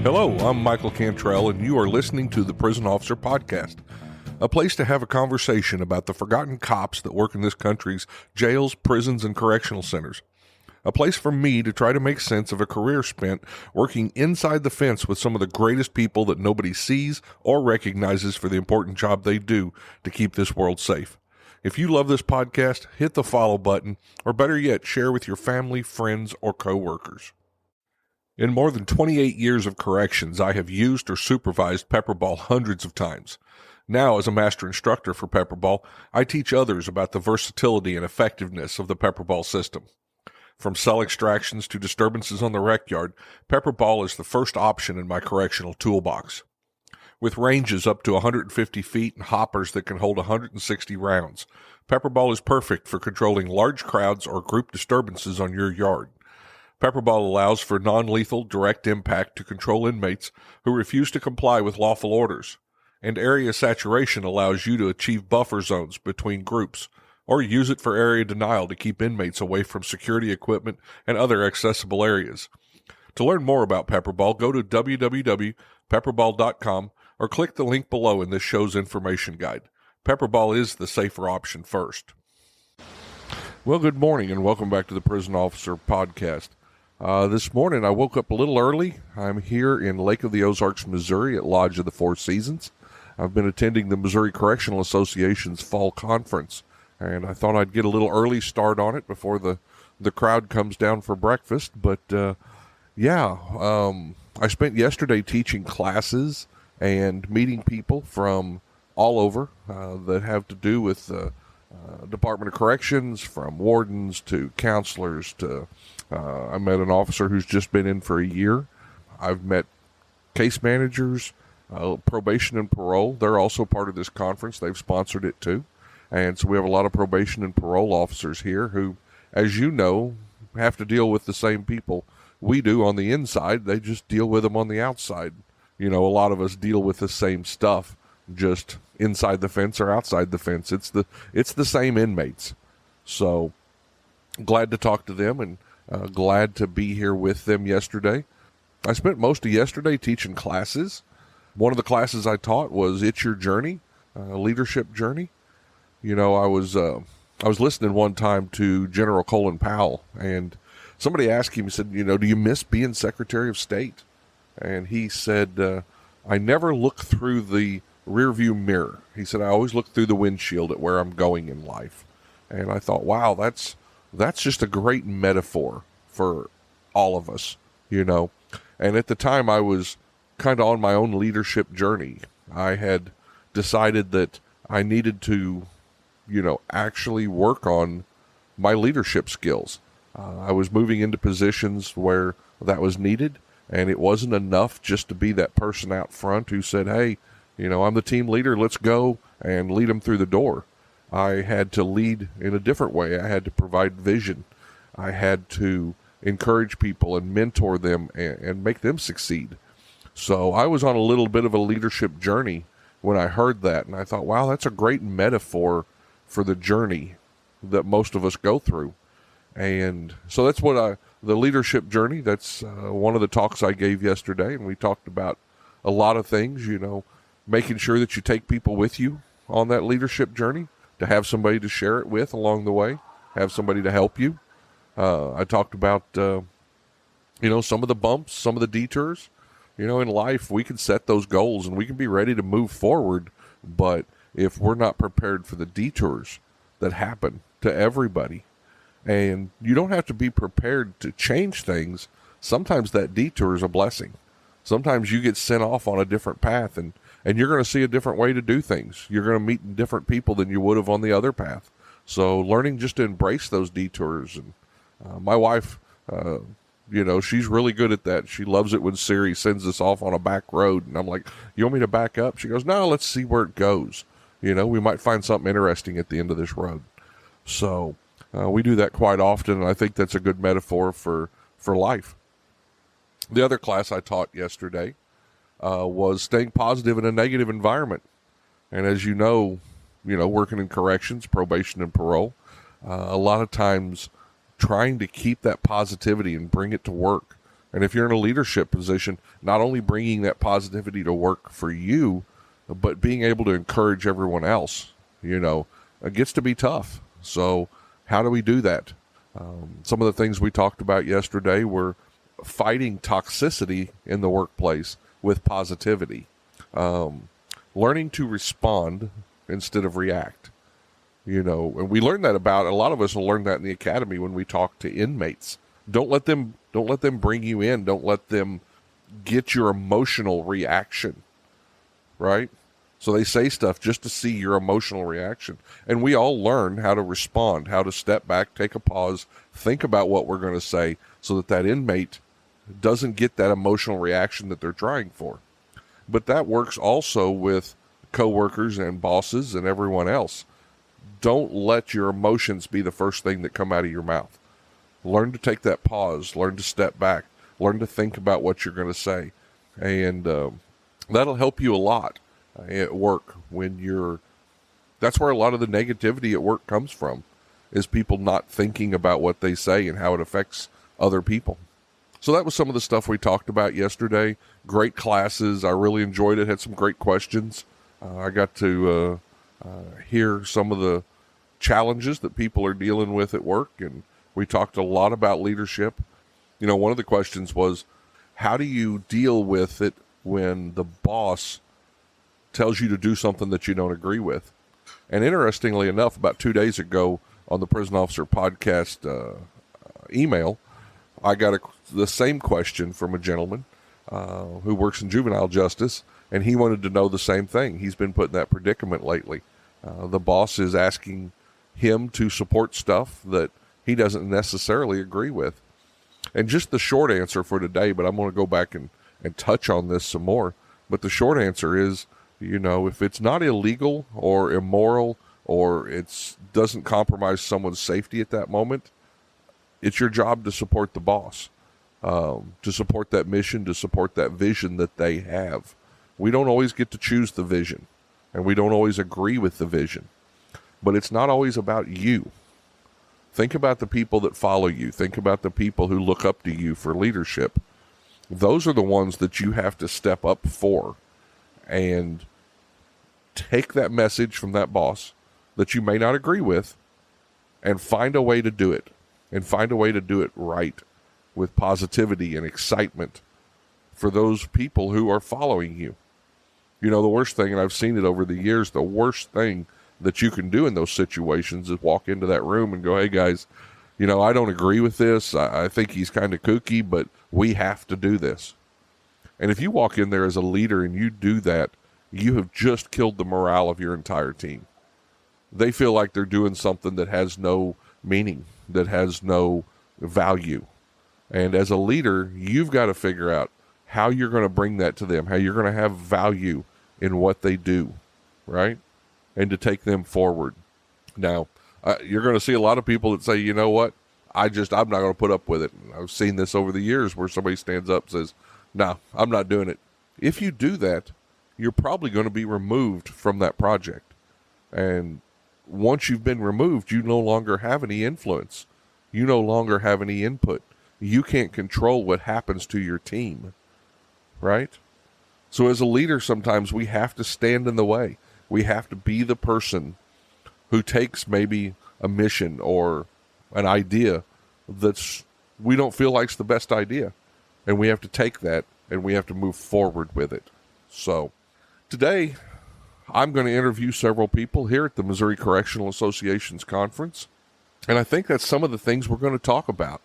Hello, I'm Michael Cantrell, and you are listening to the Prison Officer Podcast, a place to have a conversation about the forgotten cops that work in this country's jails, prisons, and correctional centers. A place for me to try to make sense of a career spent working inside the fence with some of the greatest people that nobody sees or recognizes for the important job they do to keep this world safe. If you love this podcast, hit the follow button, or better yet, share with your family, friends, or coworkers. In more than 28 years of corrections, I have used or supervised pepperball hundreds of times. Now, as a master instructor for pepperball, I teach others about the versatility and effectiveness of the pepperball system. From cell extractions to disturbances on the rec yard, pepperball is the first option in my correctional toolbox. With ranges up to 150 feet and hoppers that can hold 160 rounds, pepperball is perfect for controlling large crowds or group disturbances on your yard. Pepperball allows for non-lethal direct impact to control inmates who refuse to comply with lawful orders, and area saturation allows you to achieve buffer zones between groups, or use it for area denial to keep inmates away from security equipment and other accessible areas. To learn more about Pepperball, go to www.pepperball.com or click the link below in this show's information guide. Pepperball is the safer option first. Well, good morning and welcome back to the Prison Officer Podcast. This morning I woke up a little early. I'm here in Lake of the Ozarks, Missouri at Lodge of the Four Seasons. I've been attending the Missouri Correctional Association's fall conference, and I thought I'd get a little early start on it before the crowd comes down for breakfast. But I spent yesterday teaching classes and meeting people from all over that have to do with Department of Corrections, from wardens to counselors to I met an officer who's just been in for a year. I've met case managers, probation and parole. They're also part of this conference. They've sponsored it too. And so we have a lot of probation and parole officers here who, as you know, have to deal with the same people we do on the inside. They just deal with them on the outside. You know, a lot of us deal with the same stuff, just inside the fence or outside the fence. It's the same inmates. So glad to talk to them and glad to be here with them yesterday. I spent most of yesterday teaching classes. One of the classes I taught was It's Your Journey, Leadership Journey. You know, I was listening one time to General Colin Powell, and somebody asked him, he said, you know, do you miss being Secretary of State? And he said, I never look through the rearview mirror. He said, I always look through the windshield at where I'm going in life. And I thought, wow, that's just a great metaphor for all of us, you know. And at the time, I was kind of on my own leadership journey. I had decided that I needed to, you know, actually work on my leadership skills. I was moving into positions where that was needed, and it wasn't enough just to be that person out front who said, hey, you know, I'm the team leader, let's go, and lead them through the door. I had to lead in a different way. I had to provide vision. I had to encourage people and mentor them and make them succeed. So I was on a little bit of a leadership journey when I heard that, and I thought, wow, that's a great metaphor for the journey that most of us go through. And so that's what the leadership journey, that's one of the talks I gave yesterday, and we talked about a lot of things, you know, making sure that you take people with you on that leadership journey, to have somebody to share it with along the way, have somebody to help you. I talked about, you know, some of the bumps, some of the detours. You know, in life, we can set those goals and we can be ready to move forward, but if we're not prepared for the detours that happen to everybody, and you don't have to be prepared to change things, sometimes that detour is a blessing. Sometimes you get sent off on a different path, and you're going to see a different way to do things. You're going to meet different people than you would have on the other path. So learning just to embrace those detours. And my wife, you know, she's really good at that. She loves it when Siri sends us off on a back road. And I'm like, you want me to back up? She goes, no, let's see where it goes. You know, we might find something interesting at the end of this road. So we do that quite often, and I think that's a good metaphor for life. The other class I taught yesterday was staying positive in a negative environment. And as you know, working in corrections, probation, and parole, a lot of times trying to keep that positivity and bring it to work And if you're in a leadership position, not only bringing that positivity to work for you, but being able to encourage everyone else, it gets to be tough. So how do we do that? Some of the things we talked about yesterday were fighting toxicity in the workplace with positivity, learning to respond instead of react. And we learned that a lot of us will learn that in the academy when we talk to inmates. Don't let them bring you in. Don't let them get your emotional reaction, right? So they say stuff just to see your emotional reaction. And we all learn how to respond, how to step back, take a pause, think about what we're going to say so that inmate doesn't get that emotional reaction that they're trying for. But that works also with coworkers and bosses and everyone else. Don't let your emotions be the first thing that come out of your mouth. Learn to take that pause, learn to step back, learn to think about what you're going to say. And that'll help you a lot at work that's where a lot of the negativity at work comes from, is people not thinking about what they say and how it affects other people. So that was some of the stuff we talked about yesterday. Great classes. I really enjoyed it. Had some great questions. I got to hear some of the challenges that people are dealing with at work, and we talked a lot about leadership. One of the questions was, how do you deal with it when the boss tells you to do something that you don't agree with? And interestingly enough, about 2 days ago on the Prison Officer Podcast email, I got the same question from a gentleman who works in juvenile justice, and he wanted to know the same thing. He's been put in that predicament lately. The boss is asking him to support stuff that he doesn't necessarily agree with. And just the short answer for today, but I'm going to go back and touch on this some more. But the short answer is, if it's not illegal or immoral or it doesn't compromise someone's safety at that moment, it's your job to support the boss, to support that mission, to support that vision that they have. We don't always get to choose the vision, and we don't always agree with the vision, but it's not always about you. Think about the people that follow you. Think about the people who look up to you for leadership. Those are the ones that you have to step up for and take that message from that boss that you may not agree with and find a way to do it, and find a way to do it right with positivity and excitement for those people who are following you. The worst thing, and I've seen it over the years, the worst thing that you can do in those situations is walk into that room and go, hey guys, I don't agree with this. I think he's kind of kooky, but we have to do this. And if you walk in there as a leader and you do that, you have just killed the morale of your entire team. They feel like they're doing something that has no meaning, that has no value. And as a leader, you've got to figure out how you're going to bring that to them, how you're going to have value in what they do, right? And to take them forward. Now, you're going to see a lot of people that say, you know what, I'm not going to put up with it. I've seen this over the years where somebody stands up and says, no, I'm not doing it. If you do that, you're probably going to be removed from that project. And once you've been removed, you no longer have any influence. You no longer have any input. You can't control what happens to your team, right? So as a leader, sometimes we have to stand in the way. We have to be the person who takes maybe a mission or an idea we don't feel like's the best idea. And we have to take that and we have to move forward with it. So today, I'm going to interview several people here at the Missouri Correctional Association's conference. And I think that's some of the things we're going to talk about.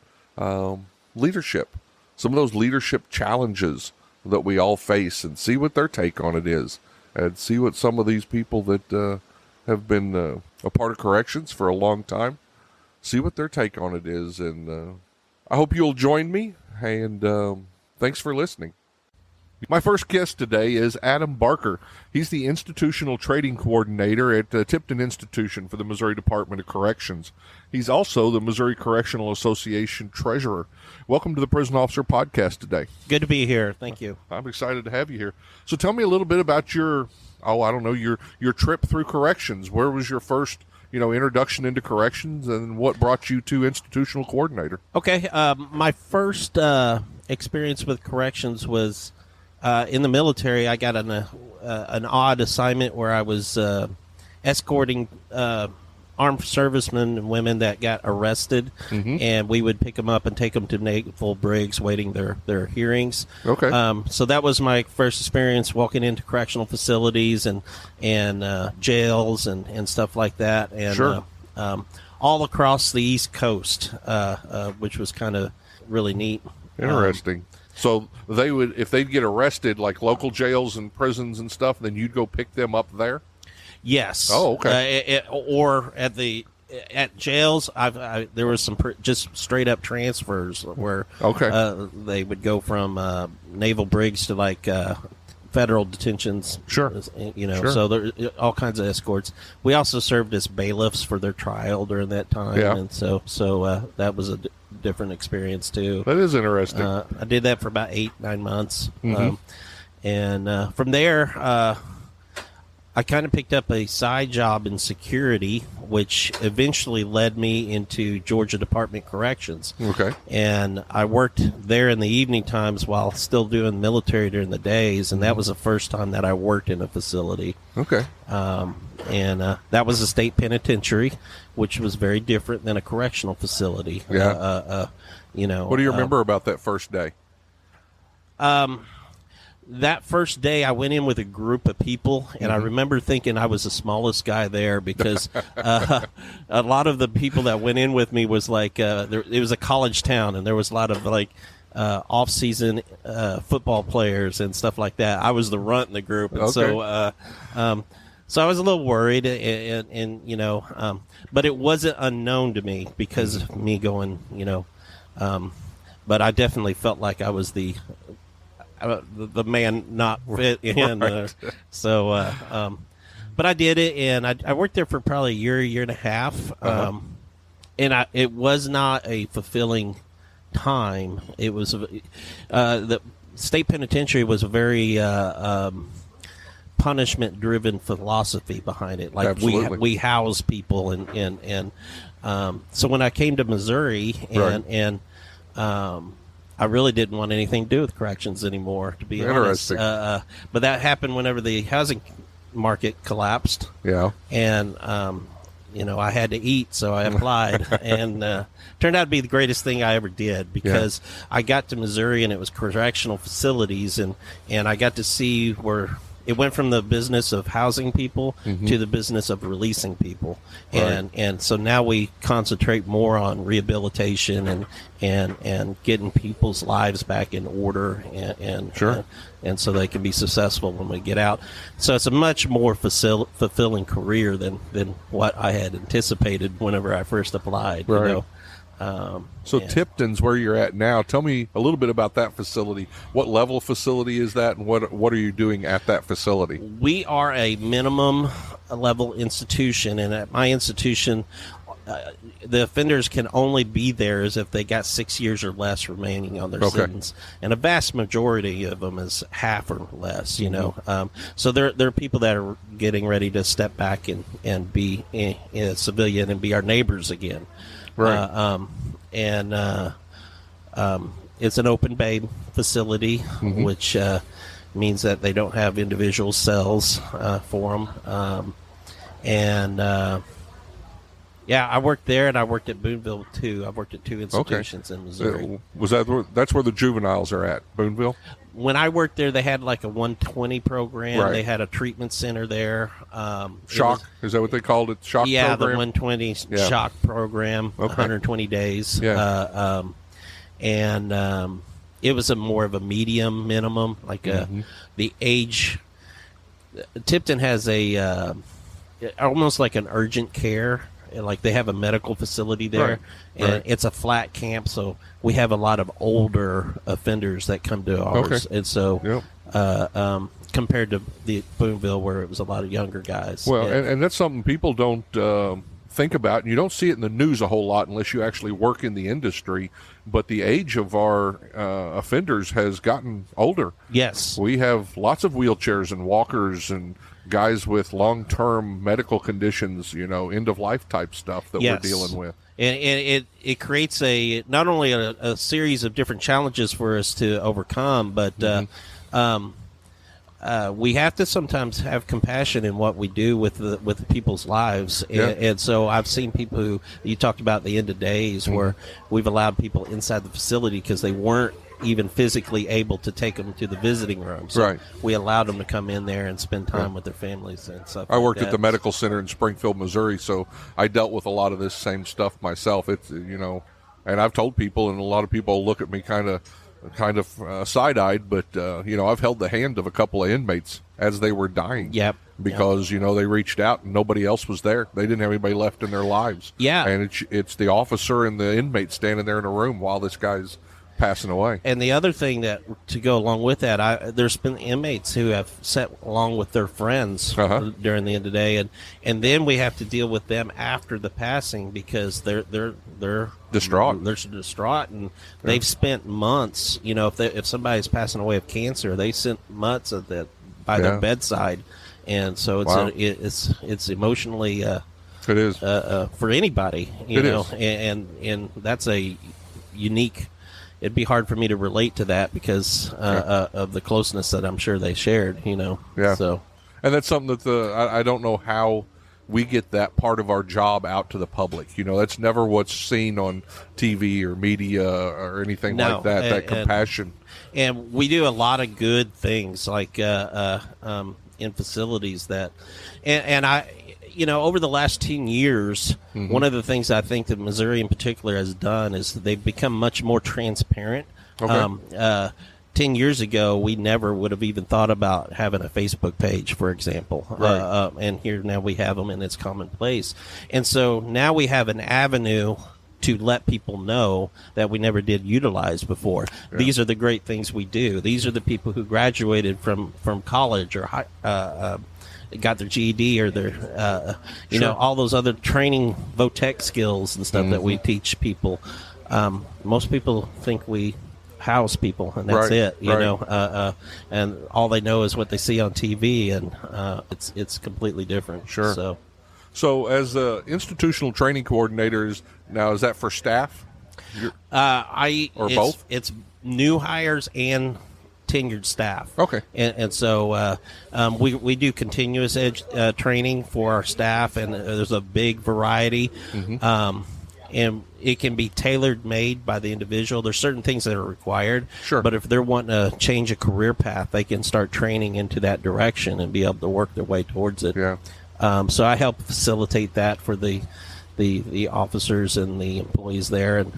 Leadership, some of those leadership challenges that we all face, and see what their take on it is, and see what some of these people that have been a part of corrections for a long time, see what their take on it is. And I hope you'll join me, and thanks for listening. My first guest today is Adam Barker. He's the Institutional Trading Coordinator at Tipton Institution for the Missouri Department of Corrections. He's also the Missouri Correctional Association Treasurer. Welcome to the Prison Officer Podcast today. Good to be here. Thank you. I'm excited to have you here. So tell me a little bit about your trip through corrections. Where was your first introduction into corrections, and what brought you to Institutional Coordinator? Okay. My first experience with corrections was in the military. I got an odd assignment where I was escorting armed servicemen and women that got arrested, and we would pick them up and take them to naval brigs waiting their hearings. Okay. So that was my first experience walking into correctional facilities and jails and stuff like that. And Sure. all across the East Coast, which was kind of really neat. Interesting. So they would, if they'd get arrested, like local jails and prisons and stuff, then you'd go pick them up there? Yes. Oh, okay. Or at jails, there was some just straight up transfers where they would go from naval brigs to like federal detentions. Sure. Sure. So there all kinds of escorts. We also served as bailiffs for their trial during that time, and so that was a different experience too. That is interesting. I did that for about 8-9 months, and from there. I kind of picked up a side job in security, which eventually led me into Georgia Department of Corrections. Okay. And I worked there in the evening times while still doing military during the days, and that was the first time that I worked in a facility. Okay. And that was a state penitentiary, which was very different than a correctional facility. Yeah. What do you remember about that first day? That first day, I went in with a group of people, and I remember thinking I was the smallest guy there because a lot of the people that went in with me was like it was a college town, and there was a lot of like off-season football players and stuff like that. I was the runt in the group, and so I was a little worried, and but it wasn't unknown to me because of me going, but I definitely felt like I was the man not fit in. Right. But I did it, and I worked there for probably a year and a half. And it was not a fulfilling time. It was the state penitentiary was a very punishment-driven philosophy behind it. Like we house people, and so when I came to Missouri, and I really didn't want anything to do with corrections anymore, to be honest. But that happened whenever the housing market collapsed. Yeah. And, I had to eat, so I applied. And turned out to be the greatest thing I ever did because I got to Missouri, and it was correctional facilities, and I got to see where it went from the business of housing people to the business of releasing people. And so now we concentrate more on rehabilitation and getting people's lives back in order and so they can be successful when we get out. So it's a much more fulfilling career than what I had anticipated whenever I first applied. Right. So Tipton's where you're at now. Tell me a little bit about that facility. What level facility is that, and what are you doing at that facility? We are a minimum level institution, and at my institution, the offenders can only be there as if they got 6 years or less remaining on their sentence, and a vast majority of them is half or less. So there are people that are getting ready to step back and be a civilian and be our neighbors again. Right. It's an open bay facility, which means that they don't have individual cells for them. I worked there, and I worked at Boonville too. I worked at 2 institutions in Missouri. That's where the juveniles are at, Boonville? When I worked there, they had like a 120 program. Right. They had a treatment center there. Shock? Is that what they called it? Shock program? Yeah, the 120 shock program, 120 days. Yeah. It was more of a medium minimum, like the age. Tipton has almost like an urgent care. Like they have a medical facility there, and it's a flat camp, so we have a lot of older offenders that come to ours, and so compared to the Boonville where it was a lot of younger guys. Well, and that's something people don't think about, and you don't see it in the news a whole lot unless you actually work in the industry, but the age of our offenders has gotten older. Yes. We have lots of wheelchairs and walkers and guys with long-term medical conditions, end-of-life type stuff that we're dealing with. And it creates not only a series of different challenges for us to overcome, but we have to sometimes have compassion in what we do with people's lives. And so I've seen people who, you talked about the end of days, where we've allowed people inside the facility because they weren't even physically able to take them to the visiting room. So we allowed them to come in there and spend time with their families and stuff. I worked at the medical center in Springfield, Missouri, so I dealt with a lot of this same stuff myself. It's and I've told people, and a lot of people look at me kind of side-eyed, but I've held the hand of a couple of inmates as they were dying. Because they reached out and nobody else was there. They didn't have anybody left in their lives. And it's the officer and the inmate standing there in a room while this guy's passing away. And the other thing that to go along with that, there's been inmates who have sat along with their friends during the end of the day, and then we have to deal with them after the passing because they're distraught. They're distraught, and they've spent months. If somebody's passing away of cancer, they spent months by their bedside, and so it's emotionally. It is for anybody, and that's a unique. It'd be hard for me to relate to that because of the closeness that I'm sure they shared, So, and that's something that I don't know how we get that part of our job out to the public. That's never what's seen on TV or media or anything like that. That compassion. And we do a lot of good things, like in facilities that, and I. Over the last 10 years, one of the things I think that Missouri in particular has done is they've become much more transparent. 10 years ago, we never would have even thought about having a Facebook page, for example. And here now we have them, and it's commonplace. And so now we have an avenue to let people know that we never did utilize before. These are the great things we do. These are the people who graduated from college or got their GED or their, all those other training VOTEC skills and stuff that we teach people. Most people think we house people, and that's it, and all they know is what they see on TV, and it's completely different. So as the institutional training coordinators, now is that for staff? Both? It's new hires and tenured staff. And so we do continuous training for our staff, and there's a big variety. And it can be tailored made by the individual. There's certain things that are required. But if they're wanting to change a career path, they can start training into that direction and be able to work their way towards it. So I help facilitate that for the officers and the employees there, and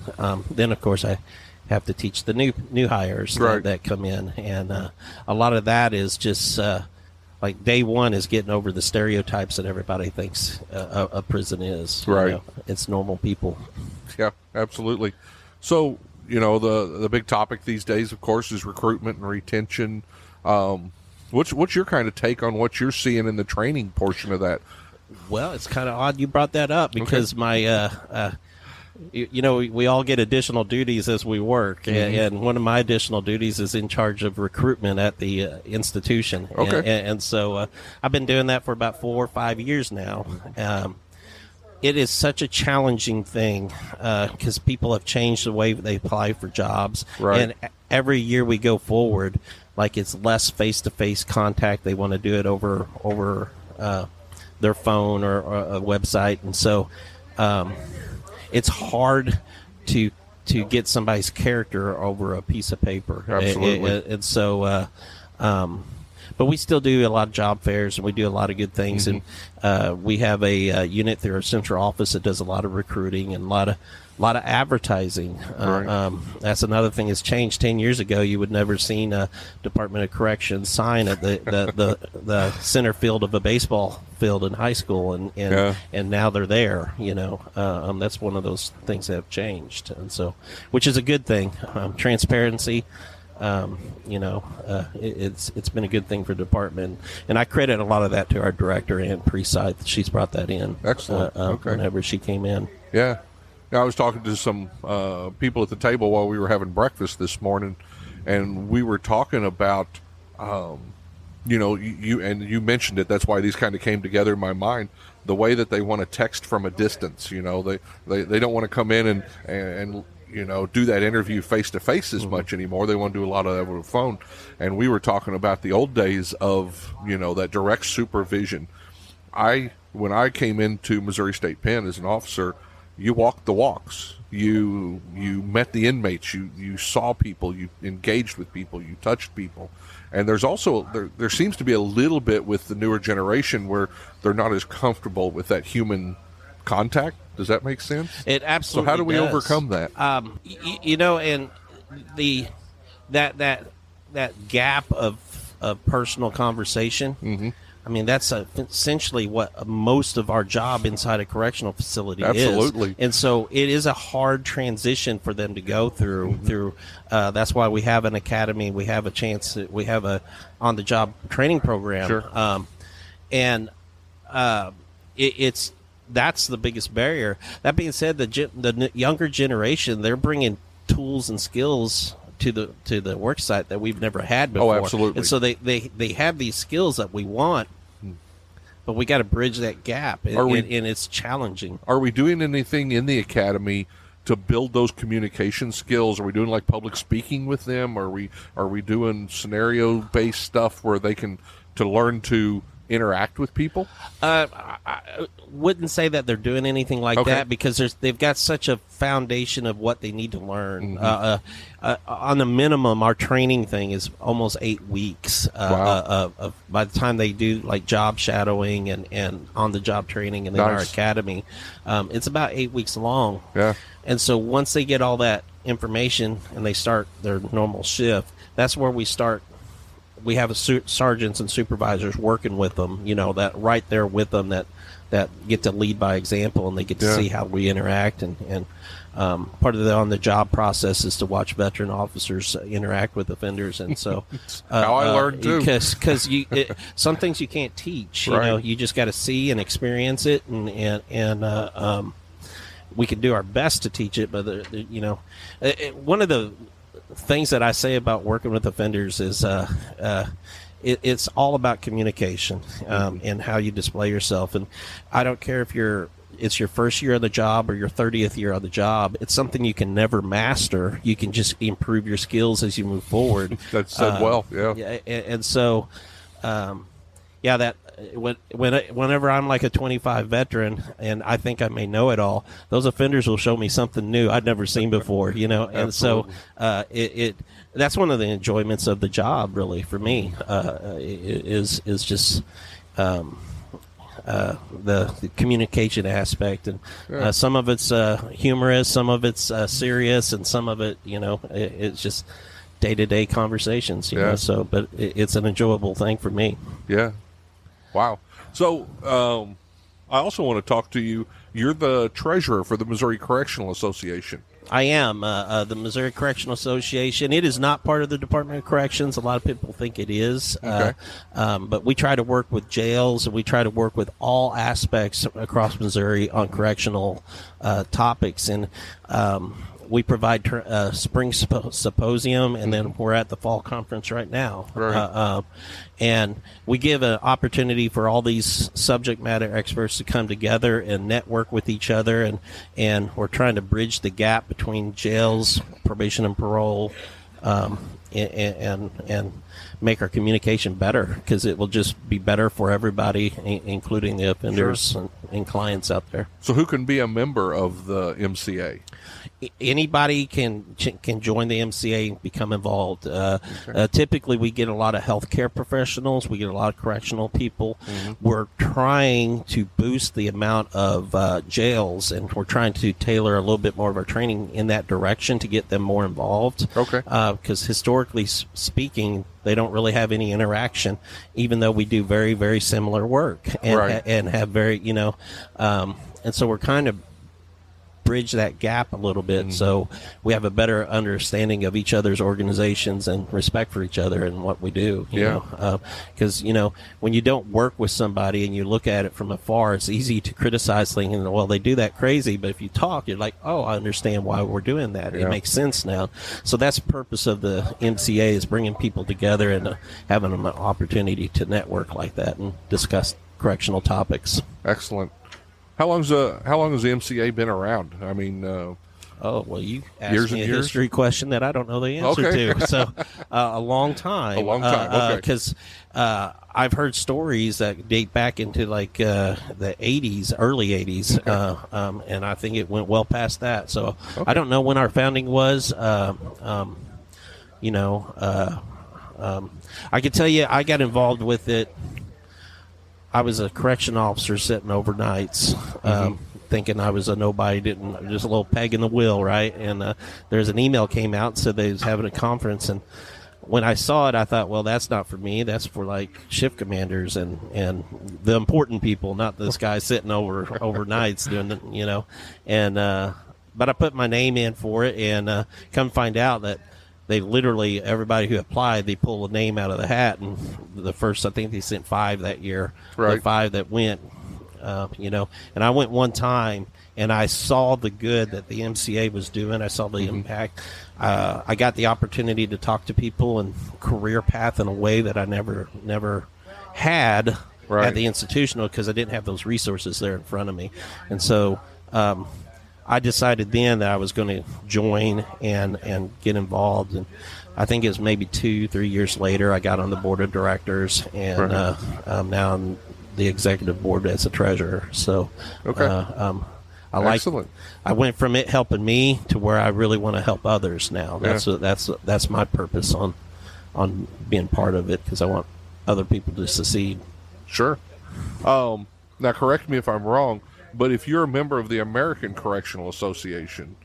then of course I have to teach the new hires that come in, and a lot of that is just like day one is getting over the stereotypes that everybody thinks a prison is. It's normal people. Yeah, absolutely. So the big topic these days, of course, is recruitment and retention. What's your kind of take on what you're seeing in the training portion of that? Well, it's kind of odd you brought that up because my we all get additional duties as we work, and one of my additional duties is in charge of recruitment at the institution. And so I've been doing that for about 4 or 5 years now. It is such a challenging thing because people have changed the way they apply for jobs. And every year we go forward, like it's less face-to-face contact. They want to do it over their phone or a website, and so it's hard to get somebody's character over a piece of paper. Absolutely. And so, but we still do a lot of job fairs, and we do a lot of good things. And we have a unit through our central office that does a lot of recruiting and a lot of advertising. That's another thing that's changed. 10 years ago, you would never seen a Department of Corrections sign at the center field of a baseball field in high school, and now they're there. That's one of those things that have changed, and so which is a good thing. Transparency. It's been a good thing for the department, and I credit a lot of that to our director, Ann Preside. She's brought that in. Excellent. Whenever she came in. Yeah. Now, I was talking to some people at the table while we were having breakfast this morning, and we were talking about you mentioned it. That's why these kind of came together in my mind. The way that they want to text from a distance, they don't want to come in and do that interview face to face as much anymore. They want to do a lot of that over the phone. And we were talking about the old days of, that direct supervision. When I came into Missouri State Pen as an officer, you walked the walks. You met the inmates. You saw people. You engaged with people. You touched people. And there's also there seems to be a little bit with the newer generation where they're not as comfortable with that human contact. Does that make sense? It absolutely. So how do we does. overcome that? And that gap of personal conversation. Mm-hmm. I mean, that's essentially what most of our job inside a correctional facility is. Absolutely. And so it is a hard transition for them to go through. Mm-hmm. That's why we have an academy. We have a chance. We have a on-the-job training program. Sure. That's the biggest barrier. That being said, the younger generation, they're bringing tools and skills to the work site that we've never had before. Oh, absolutely. And so they have these skills that we want, but we got to bridge that gap, and it's challenging. Are we doing anything in the academy to build those communication skills? Are we doing like public speaking with them? Are we doing scenario based stuff where they can to learn to interact with people? I wouldn't say that they're doing anything like that because they've got such a foundation of what they need to learn. Mm-hmm. On the minimum, our training thing is almost 8 weeks. Wow. By the time they do like job shadowing and on-the-job training and in our academy, it's about 8 weeks long. Yeah. And so once they get all that information and they start their normal shift, that's where we start. We have sergeants and supervisors working with them, that right there with them that get to lead by example, and they get to see how we interact. And part of the on-the-job process is to watch veteran officers interact with offenders. And so how I learned too. Because some things you can't teach. Right. You just got to see and experience it, and we can do our best to teach it. But one of the things that I say about working with offenders is it's all about communication and how you display yourself. And I don't care if it's your first year on the job or your 30th year on the job. It's something you can never master. You can just improve your skills as you move forward. That's said well, yeah. And so, that whenever I'm like a 25 veteran and I think I may know it all, those offenders will show me something new I'd never seen before, And so that's one of the enjoyments of the job, really, for me, is just the communication aspect. And some of it's humorous, some of it's serious, and some of it, it's just day-to-day conversations, So, but it's an enjoyable thing for me. Yeah. Wow. So I also want to talk to you. You're the treasurer for the Missouri Correctional Association. I am. The Missouri Correctional Association. It is not part of the Department of Corrections. A lot of people think it is. Okay. But we try to work with jails, and we try to work with all aspects across Missouri on correctional topics. And we provide spring symposium, and then we're at the fall conference right now. Right. And we give an opportunity for all these subject matter experts to come together and network with each other, and we're trying to bridge the gap between jails, probation and parole, and make our communication better, because it will just be better for everybody, including the offenders and clients out there. So who can be a member of the MCA? Anybody can join the MCA and become involved. Typically, we get a lot of healthcare professionals. We get a lot of correctional people. Mm-hmm. We're trying to boost the amount of jails, and we're trying to tailor a little bit more of our training in that direction to get them more involved. Okay. Because historically speaking, they don't really have any interaction, even though we do very, very similar work and have very, and so we're kind of bridge that gap a little bit, so we have a better understanding of each other's organizations and respect for each other and what we do. You know, because when you don't work with somebody and you look at it from afar, it's easy to criticize things. And well, they do that crazy, but if you talk, you're like, oh, I understand why we're doing that. It makes sense now. So that's the purpose of the MCA, is bringing people together and having them an opportunity to network like that and discuss correctional topics. Excellent. How long has the MCA been around? I mean, oh, well, you asked me a history question that I don't know the answer to. So a long time. A long time. Okay. Because I've heard stories that date back into like the 80s, early 80s, and I think it went well past that. So I don't know when our founding was. I can tell you I got involved with it. I was a correction officer sitting overnights, thinking I was a nobody, just a little peg in the wheel, right? And there's an email came out and said they was having a conference, and when I saw it, I thought, well, that's not for me. That's for like shift commanders and the important people, not this guy sitting overnights doing the, And but I put my name in for it, and come find out that they literally, everybody who applied, they pull a name out of the hat, and the first, I think they sent 5 that year, the 5 that went, and I went one time, and I saw the good that the MCA was doing. I saw the impact. I got the opportunity to talk to people and career path in a way that I never had at the institutional, because I didn't have those resources there in front of me. And so I decided then that I was going to join and get involved, and I think it was maybe 2-3 years later I got on the board of directors, and now I'm the executive board as a treasurer. So Excellent. I went from it helping me to where I really want to help others now. That's my purpose on being part of it, because I want other people to succeed. Sure. Now correct me if I'm wrong, but if you're a member of the American Correctional Association.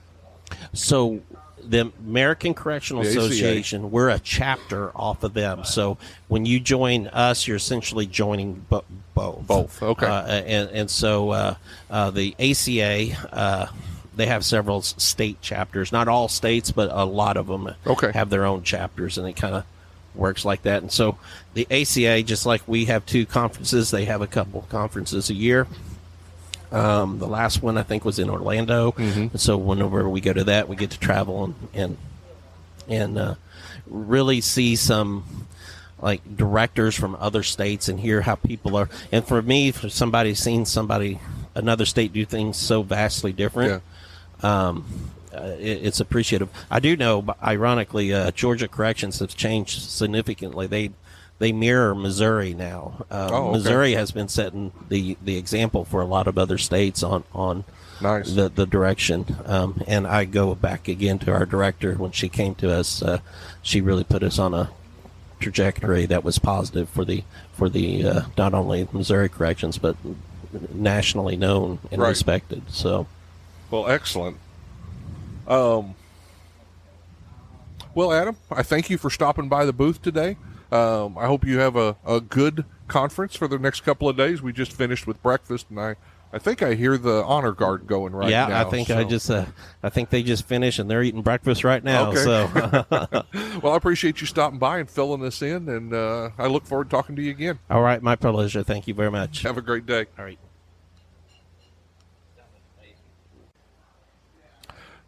So the American Correctional Association, we're a chapter off of them. So when you join us, you're essentially joining both. Both, okay. And so the ACA, they have several state chapters. Not all states, but a lot of them have their own chapters, and it kind of works like that. And so the ACA, just like we have 2 conferences, they have a couple of conferences a year. The last one I think was in Orlando. So whenever we go to that, we get to travel and really see some like directors from other states and hear how people are. And for me, for somebody seeing another state do things so vastly different, it's appreciative. I do know, ironically, Georgia corrections have changed significantly. They mirror Missouri now. Missouri has been setting the example for a lot of other states on the direction. And I go back again to our director. When she came to us, she really put us on a trajectory that was positive for the not only Missouri corrections, but nationally known and respected. So, well, excellent. Well, Adam, I thank you for stopping by the booth today. I hope you have a good conference for the next couple of days. We just finished with breakfast, and I think I hear the honor guard going now. Yeah, I think I think they just finished, and they're eating breakfast right now. Okay. So, well, I appreciate you stopping by and filling us in, and I look forward to talking to you again. All right, my pleasure. Thank you very much. Have a great day. All right.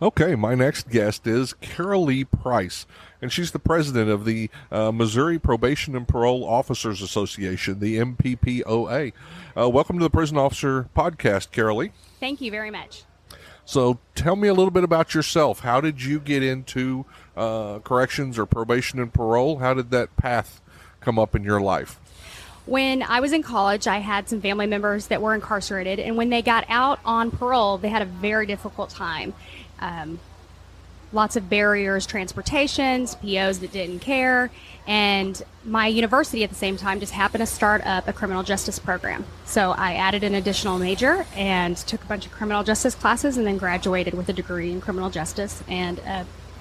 Okay, my next guest is CarolLyree Price, and she's the president of the Missouri Probation and Parole Officers Association, the MPPOA. Welcome to the Prison Officer Podcast, CarolLyree. Thank you very much. So tell me a little bit about yourself. How did you get into corrections or probation and parole? How did that path come up in your life? When I was in college, I had some family members that were incarcerated, and when they got out on parole, they had a very difficult time. Lots of barriers, transportations, POs that didn't care, and my university at the same time just happened to start up a criminal justice program. So I added an additional major and took a bunch of criminal justice classes, and then graduated with a degree in criminal justice and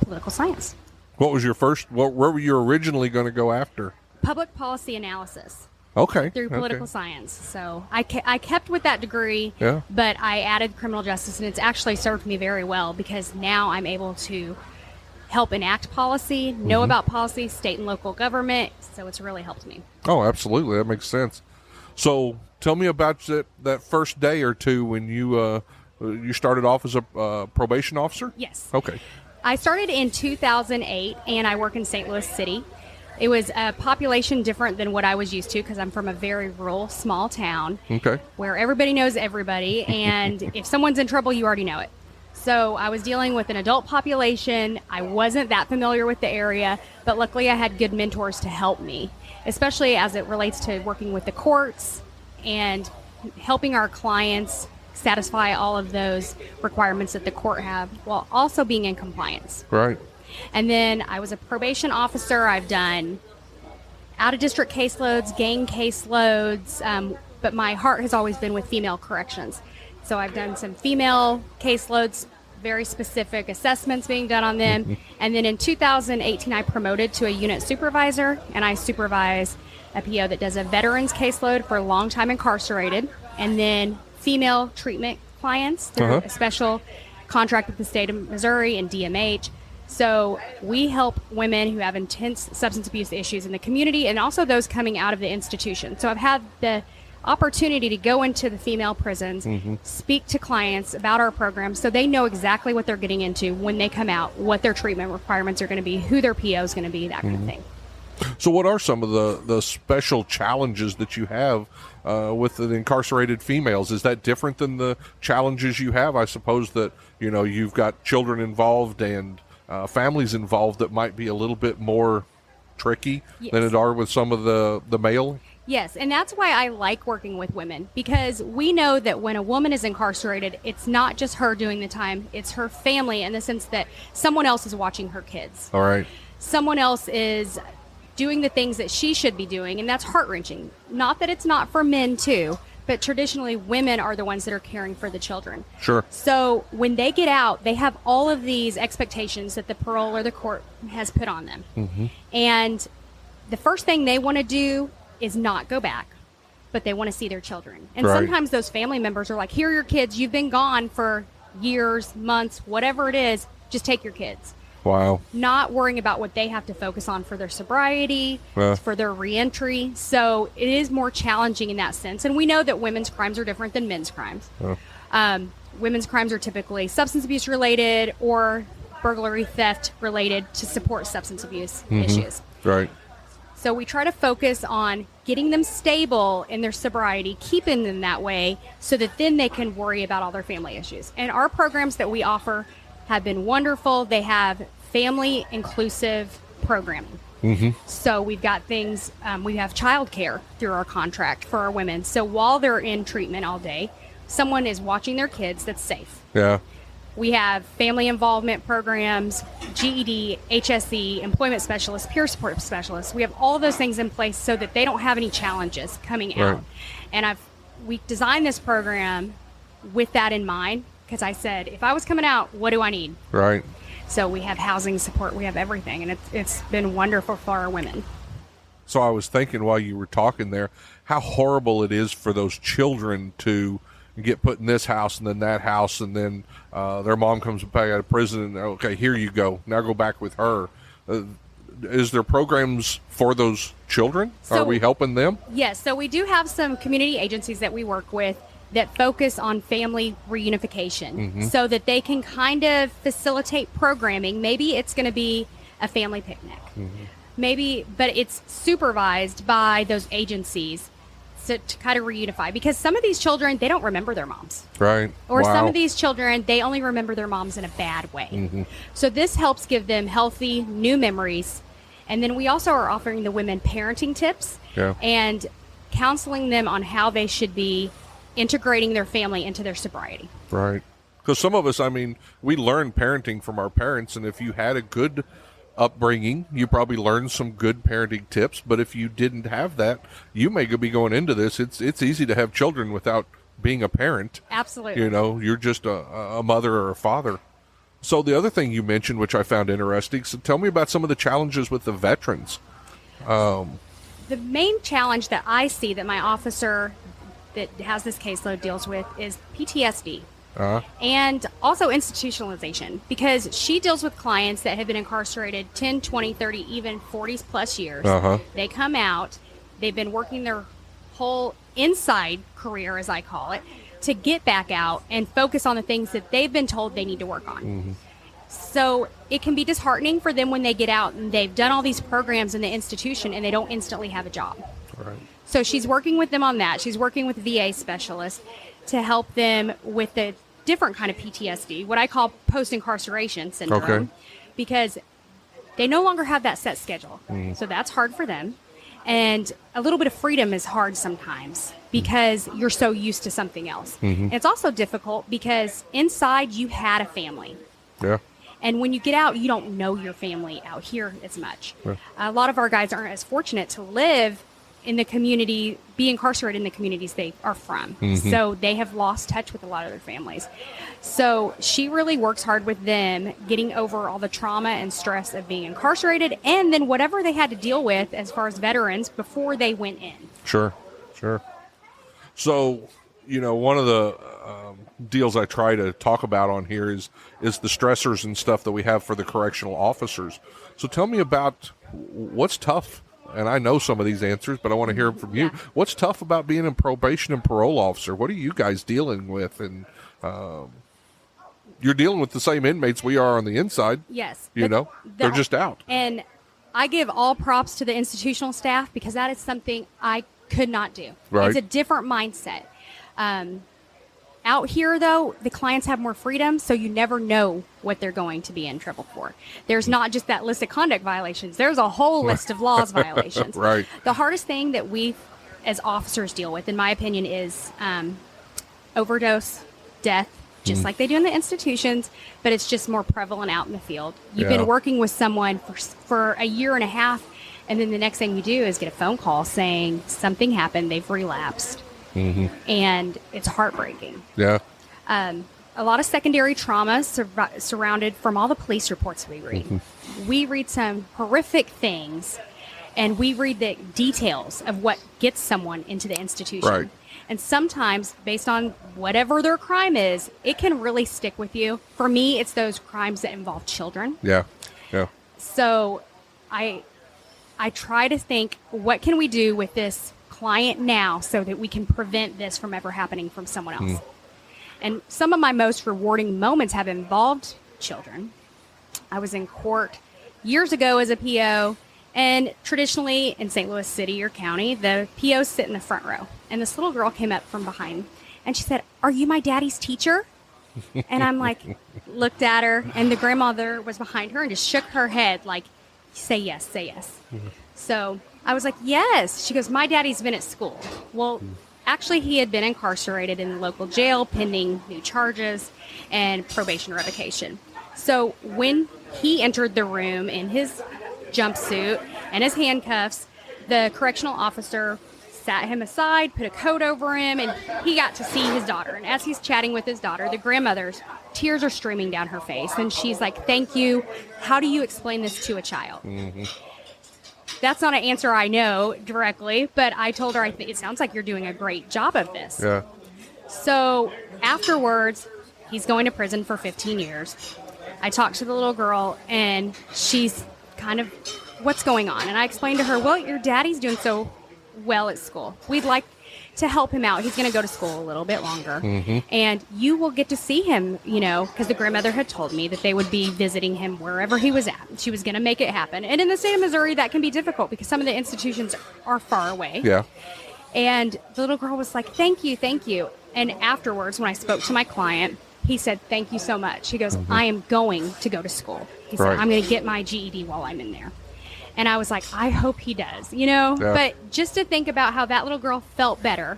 political science. What was your first, where were you originally going to go after? Public policy analysis. Okay. Through political science. So I kept with that degree, but I added criminal justice, and it's actually served me very well because now I'm able to help enact policy, know about policy, state and local government. So it's really helped me. Oh, absolutely. That makes sense. So tell me about that first day or two when you started off as a probation officer? Yes. Okay. I started in 2008, and I work in St. Louis City. It was a population different than what I was used to because I'm from a very rural, small town where everybody knows everybody, and if someone's in trouble, you already know it. So I was dealing with an adult population. I wasn't that familiar with the area, but luckily I had good mentors to help me, especially as it relates to working with the courts and helping our clients satisfy all of those requirements that the court have while also being in compliance. Right. And then I was a probation officer. I've done out-of-district caseloads, gang caseloads, but my heart has always been with female corrections. So I've done some female caseloads, very specific assessments being done on them. And then in 2018, I promoted to a unit supervisor, and I supervise a PO that does a veterans caseload for long time incarcerated, and then female treatment clients through a special contract with the state of Missouri and DMH. So we help women who have intense substance abuse issues in the community and also those coming out of the institution. So I've had the opportunity to go into the female prisons, speak to clients about our program so they know exactly what they're getting into when they come out, what their treatment requirements are going to be, who their PO is going to be, that kind of thing. So what are some of the special challenges that you have with the incarcerated females? Is that different than the challenges you have? I suppose that, you've got children involved and families involved that might be a little bit more tricky than it are with some of the male. Yes, and that's why I like working with women, because we know that when a woman is incarcerated, it's not just her doing the time, it's her family, in the sense that someone else is watching her kids. All right. Someone else is doing the things that she should be doing, and that's heart-wrenching. Not that it's not for men too, but traditionally women are the ones that are caring for the children. Sure. So when they get out, they have all of these expectations that the parole or the court has put on them. And the first thing they want to do is not go back, but they want to see their children. And sometimes those family members are like, here are your kids. You've been gone for years, months, whatever it is. Just take your kids. Wow. Not worrying about what they have to focus on for their sobriety, for their reentry. So it is more challenging in that sense. And we know that women's crimes are different than men's crimes. Women's crimes are typically substance abuse related or burglary, theft related to support substance abuse issues. Right. So we try to focus on getting them stable in their sobriety, keeping them that way so that then they can worry about all their family issues. And our programs that we offer have been wonderful. They have family inclusive programming. So we've got things, we have childcare through our contract for our women. So while they're in treatment all day, someone is watching their kids that's safe. Yeah. We have family involvement programs, GED, HSE, employment specialists, peer support specialists. We have all of those things in place so that they don't have any challenges coming out. And we designed this program with that in mind, because I said, if I was coming out, what do I need? Right. So we have housing support, we have everything, and it's been wonderful for our women. So I was thinking while you were talking there, how horrible it is for those children to get put in this house and then that house, and then their mom comes back out of prison and, okay, here you go. Now go back with her. Is there programs for those children? So, are we helping them? Yes. So we do have some community agencies that we work with that focus on family reunification so that they can kind of facilitate programming. Maybe it's going to be a family picnic. Maybe, but it's supervised by those agencies to kind of reunify, because some of these children, they don't remember their moms. Right. Or some of these children, they only remember their moms in a bad way. So this helps give them healthy new memories. And then we also are offering the women parenting tips and counseling them on how they should be integrating their family into their sobriety. Right. Because some of us, we learn parenting from our parents, and if you had a good upbringing, you probably learned some good parenting tips. But if you didn't have that, you may be going into this. It's easy to have children without being a parent. Absolutely. You're just a mother or a father. So the other thing you mentioned, which I found interesting, so tell me about some of the challenges with the veterans. the main challenge that I see that my officer that has this caseload deals with is PTSD. And also institutionalization, because she deals with clients that have been incarcerated 10, 20, 30, even 40 plus years. They come out, they've been working their whole inside career, as I call it, to get back out and focus on the things that they've been told they need to work on. So it can be disheartening for them when they get out and they've done all these programs in the institution and they don't instantly have a job. So she's working with them on that. She's working with VA specialists to help them with the different kind of PTSD, what I call post-incarceration syndrome, because they no longer have that set schedule. So that's hard for them. And a little bit of freedom is hard sometimes because you're so used to something else. And it's also difficult because inside you had a family. And when you get out, you don't know your family out here as much. A lot of our guys aren't as fortunate to live in the community, be incarcerated in the communities they are from. So they have lost touch with a lot of their families. So she really works hard with them, getting over all the trauma and stress of being incarcerated, and then whatever they had to deal with as far as veterans before they went in. Sure. So, you know, one of the deals I try to talk about on here is the stressors and stuff that we have for the correctional officers. So tell me about what's tough. And I know some of these answers, but I want to hear them from you. What's tough about being a probation and parole officer? What are you guys dealing with? And you're dealing with the same inmates we are on the inside. Yes. They're just out. And I give all props to the institutional staff because that is something I could not do. It's a different mindset. Out here, though, the clients have more freedom, so you never know what they're going to be in trouble for. There's not just that list of conduct violations. There's a whole list of laws violations. The hardest thing that we, as officers, deal with, in my opinion, is overdose, death, just like they do in the institutions, but it's just more prevalent out in the field. You've been working with someone for a year and a half, and then the next thing you do is get a phone call saying something happened, they've relapsed. And it's heartbreaking. A lot of secondary trauma surrounded from all the police reports we read. We read some horrific things, and we read the details of what gets someone into the institution. And sometimes, based on whatever their crime is, it can really stick with you. For me, it's those crimes that involve children. So I try to think, what can we do with this client now so that we can prevent this from ever happening from someone else? And some of my most rewarding moments have involved children. I was in court years ago as a PO, and traditionally in St. Louis City or county, the POs sit in the front row. And this little girl came up from behind, and she said, "Are you my daddy's teacher?" And I'm like, looked at her, and the grandmother was behind her and just shook her head like, say yes, say yes. So I was like, yes. She goes, "My daddy's been at school." Well, actually, he had been incarcerated in the local jail pending new charges and probation revocation. So when he entered the room in his jumpsuit and his handcuffs, the correctional officer sat him aside, put a coat over him, and he got to see his daughter. And as he's chatting with his daughter, the grandmother's tears are streaming down her face. And she's like, "Thank you. How do you explain this to a child?" That's not an answer I know directly, but I told her, it sounds like you're doing a great job of this. So afterwards, he's going to prison for 15 years. I talked to the little girl, and she's kind of, "What's going on?" And I explained to her, "Well, your daddy's doing so well at school. We'd like to help him out. He's going to go to school a little bit longer. And you will get to see him, because the grandmother had told me that they would be visiting him wherever he was at. She was going to make it happen. And in the state of Missouri, that can be difficult because some of the institutions are far away. And the little girl was like, "Thank you, thank you." And afterwards, when I spoke to my client, he said, "Thank you so much." He goes, "I am going to go to school." He said, "I'm going to get my GED while I'm in there." And I was like, I hope he does, But just to think about how that little girl felt better,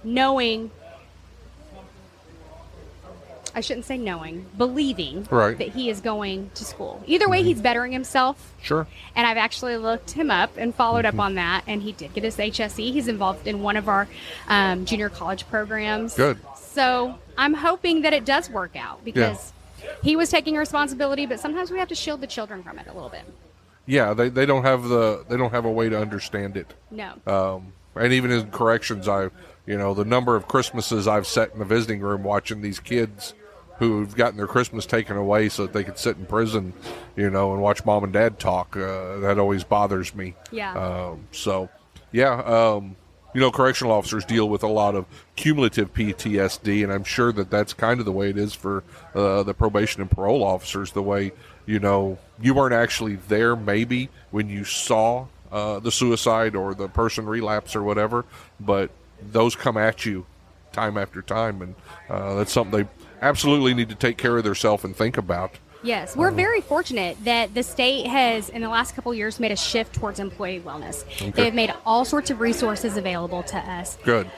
knowing, I shouldn't say knowing, believing that he is going to school. Either way, he's bettering himself. And I've actually looked him up and followed up on that, and he did get his HSE. He's involved in one of our junior college programs. So I'm hoping that it does work out because he was taking responsibility, but sometimes we have to shield the children from it a little bit. Yeah, they don't have a way to understand it. No. And even in corrections, the number of Christmases I've sat in the visiting room watching these kids who've gotten their Christmas taken away so that they could sit in prison, and watch mom and dad talk. That always bothers me. Yeah. Correctional officers deal with a lot of cumulative PTSD, and I'm sure that that's kind of the way it is for the probation and parole officers. The way, you weren't actually there maybe when you saw the suicide or the person relapse or whatever, but those come at you time after time, and that's something they absolutely need to take care of themselves and think about. Yes, we're very fortunate that the state has, in the last couple of years, made a shift towards employee wellness. Okay. They have made all sorts of resources available to us. Good.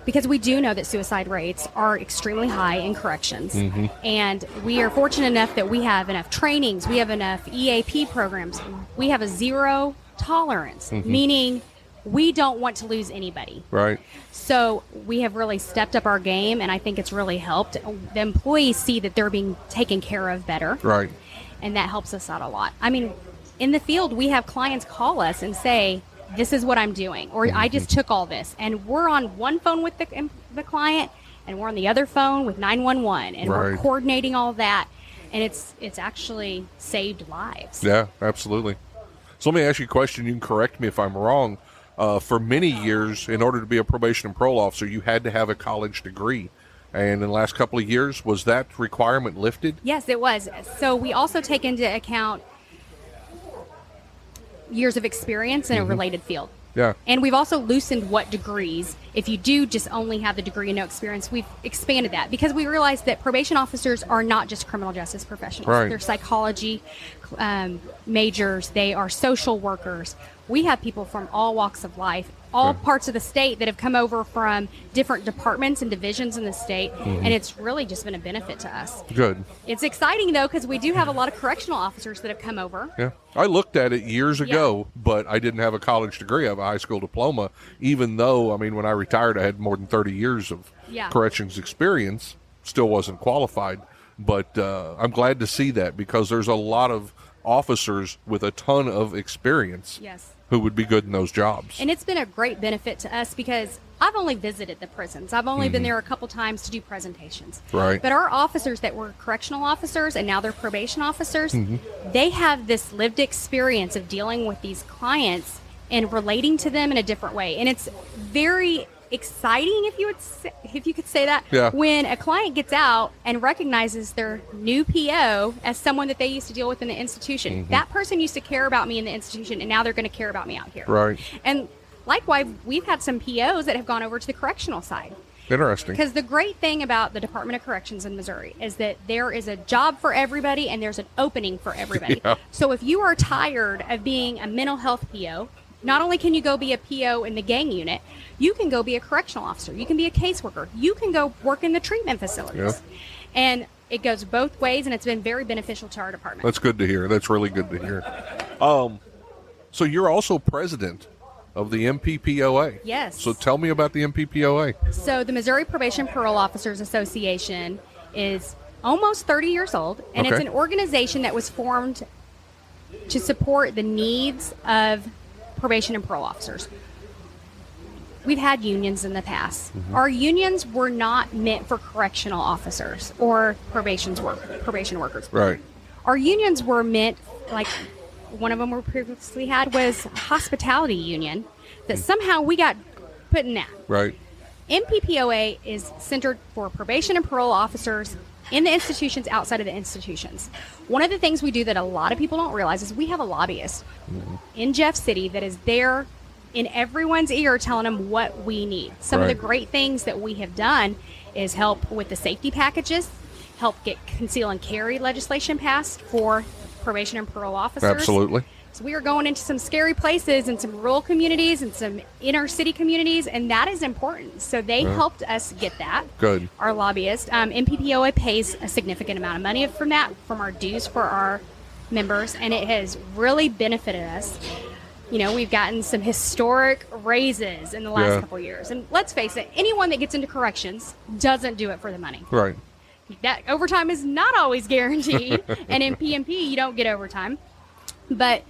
Because we do know that suicide rates are extremely high in corrections. Mm-hmm. And we are fortunate enough that we have enough trainings, we have enough EAP programs, we have a zero tolerance, meaning we don't want to lose anybody. Right. So we have really stepped up our game, and I think it's really helped. The employees see that they're being taken care of better. Right. And that helps us out a lot. I mean, in the field, we have clients call us and say, this is what I'm doing, or I just took all this. And we're on one phone with the client, and we're on the other phone with 911, and we're coordinating all that. And it's actually saved lives. Yeah, absolutely. So let me ask you a question. You can correct me if I'm wrong. For many years, in order to be a probation and parole officer, you had to have a college degree. And in the last couple of years, was that requirement lifted? Yes, it was. So we also take into account years of experience in a related field. Yeah. And we've also loosened what degrees. If you do just only have the degree and no experience, we've expanded that because we realize that probation officers are not just criminal justice professionals. Right. They're psychology majors. They are social workers. We have people from all walks of life, all parts of the state that have come over from different departments and divisions in the state, and it's really just been a benefit to us. Good. It's exciting, though, because we do have a lot of correctional officers that have come over. Yeah. I looked at it years ago, but I didn't have a college degree. I have a high school diploma, even though, when I retired, I had more than 30 years of corrections experience. Still wasn't qualified. But I'm glad to see that because there's a lot of officers with a ton of experience who would be good in those jobs. And it's been a great benefit to us because I've only visited the prisons. I've only been there a couple times to do presentations. Right. But our officers that were correctional officers and now they're probation officers, they have this lived experience of dealing with these clients and relating to them in a different way. And it's very exciting, if you could say that, when a client gets out and recognizes their new PO as someone that they used to deal with in the institution. That person used to care about me in the institution, and now they're going to care about me out here. Right. And likewise, we've had some POs that have gone over to the correctional side. Interesting. Because the great thing about the Department of Corrections in Missouri is that there is a job for everybody and there's an opening for everybody. So if you are tired of being a mental health PO, not only can you go be a PO in the gang unit, you can go be a correctional officer. You can be a caseworker. You can go work in the treatment facilities. And it goes both ways, and it's been very beneficial to our department. That's good to hear. That's really good to hear. So you're also president of the MPPOA. Yes. So tell me about the MPPOA. So the Missouri Probation Parole Officers Association is almost 30 years old, and it's an organization that was formed to support the needs of probation and parole officers. We've had unions in the past. Our unions were not meant for correctional officers or probation workers. Right. Our unions were meant, like one of them we previously had was a hospitality union that somehow we got put in that. Right. MPPOA is centered for probation and parole officers in the institutions, outside of the institutions. One of the things we do that a lot of people don't realize is we have a lobbyist in Jeff City that is there in everyone's ear telling them what we need. Some of the great things that we have done is help with the safety packages, help get conceal and carry legislation passed for probation and parole officers. Absolutely. So we are going into some scary places and some rural communities and some inner city communities, and that is important. So they helped us get that. Good. Our lobbyist. MPPOA pays a significant amount of money from our dues for our members, and it has really benefited us. You know, we've gotten some historic raises in the last couple of years. And let's face it, anyone that gets into corrections doesn't do it for the money. Right. That overtime is not always guaranteed. And in PMP, you don't get overtime. But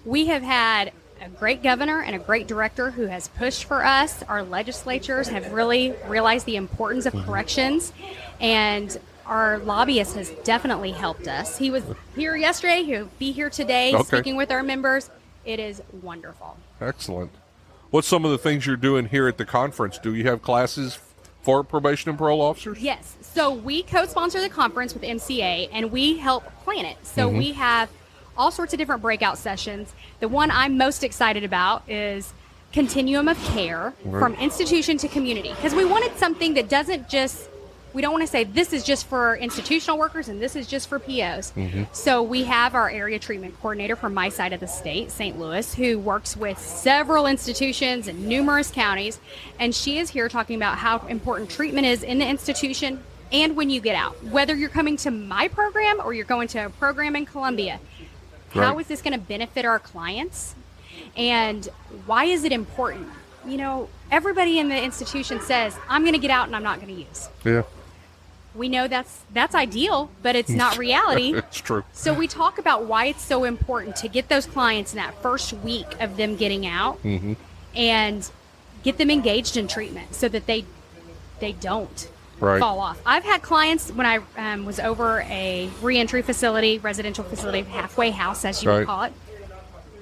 We have had a great governor and a great director who has pushed for us. Our legislatures have really realized the importance of corrections, and our lobbyist has definitely helped us. He was here yesterday. He'll be here today speaking with our members. It is wonderful. Excellent. What's some of the things you're doing here at the conference? Do you have classes for probation and parole officers? Yes. So we co-sponsor the conference with MCA, and we help plan it. So we have all sorts of different breakout sessions. The one I'm most excited about is continuum of care from institution to community, because we wanted something that doesn't just, we don't want to say this is just for institutional workers and this is just for POs. So we have our area treatment coordinator from my side of the state, St. Louis, who works with several institutions in numerous counties, and she is here talking about how important treatment is in the institution and when you get out. Whether you're coming to my program or you're going to a program in Columbia, how is this going to benefit our clients? And why is it important? You know, everybody in the institution says, I'm going to get out and I'm not going to use. Yeah. We know that's ideal, but it's not reality. It's true. So we talk about why it's so important to get those clients in that first week of them getting out and get them engaged in treatment so that they don't fall off. I've had clients when I was over a reentry facility, residential facility, halfway house, as you would call it.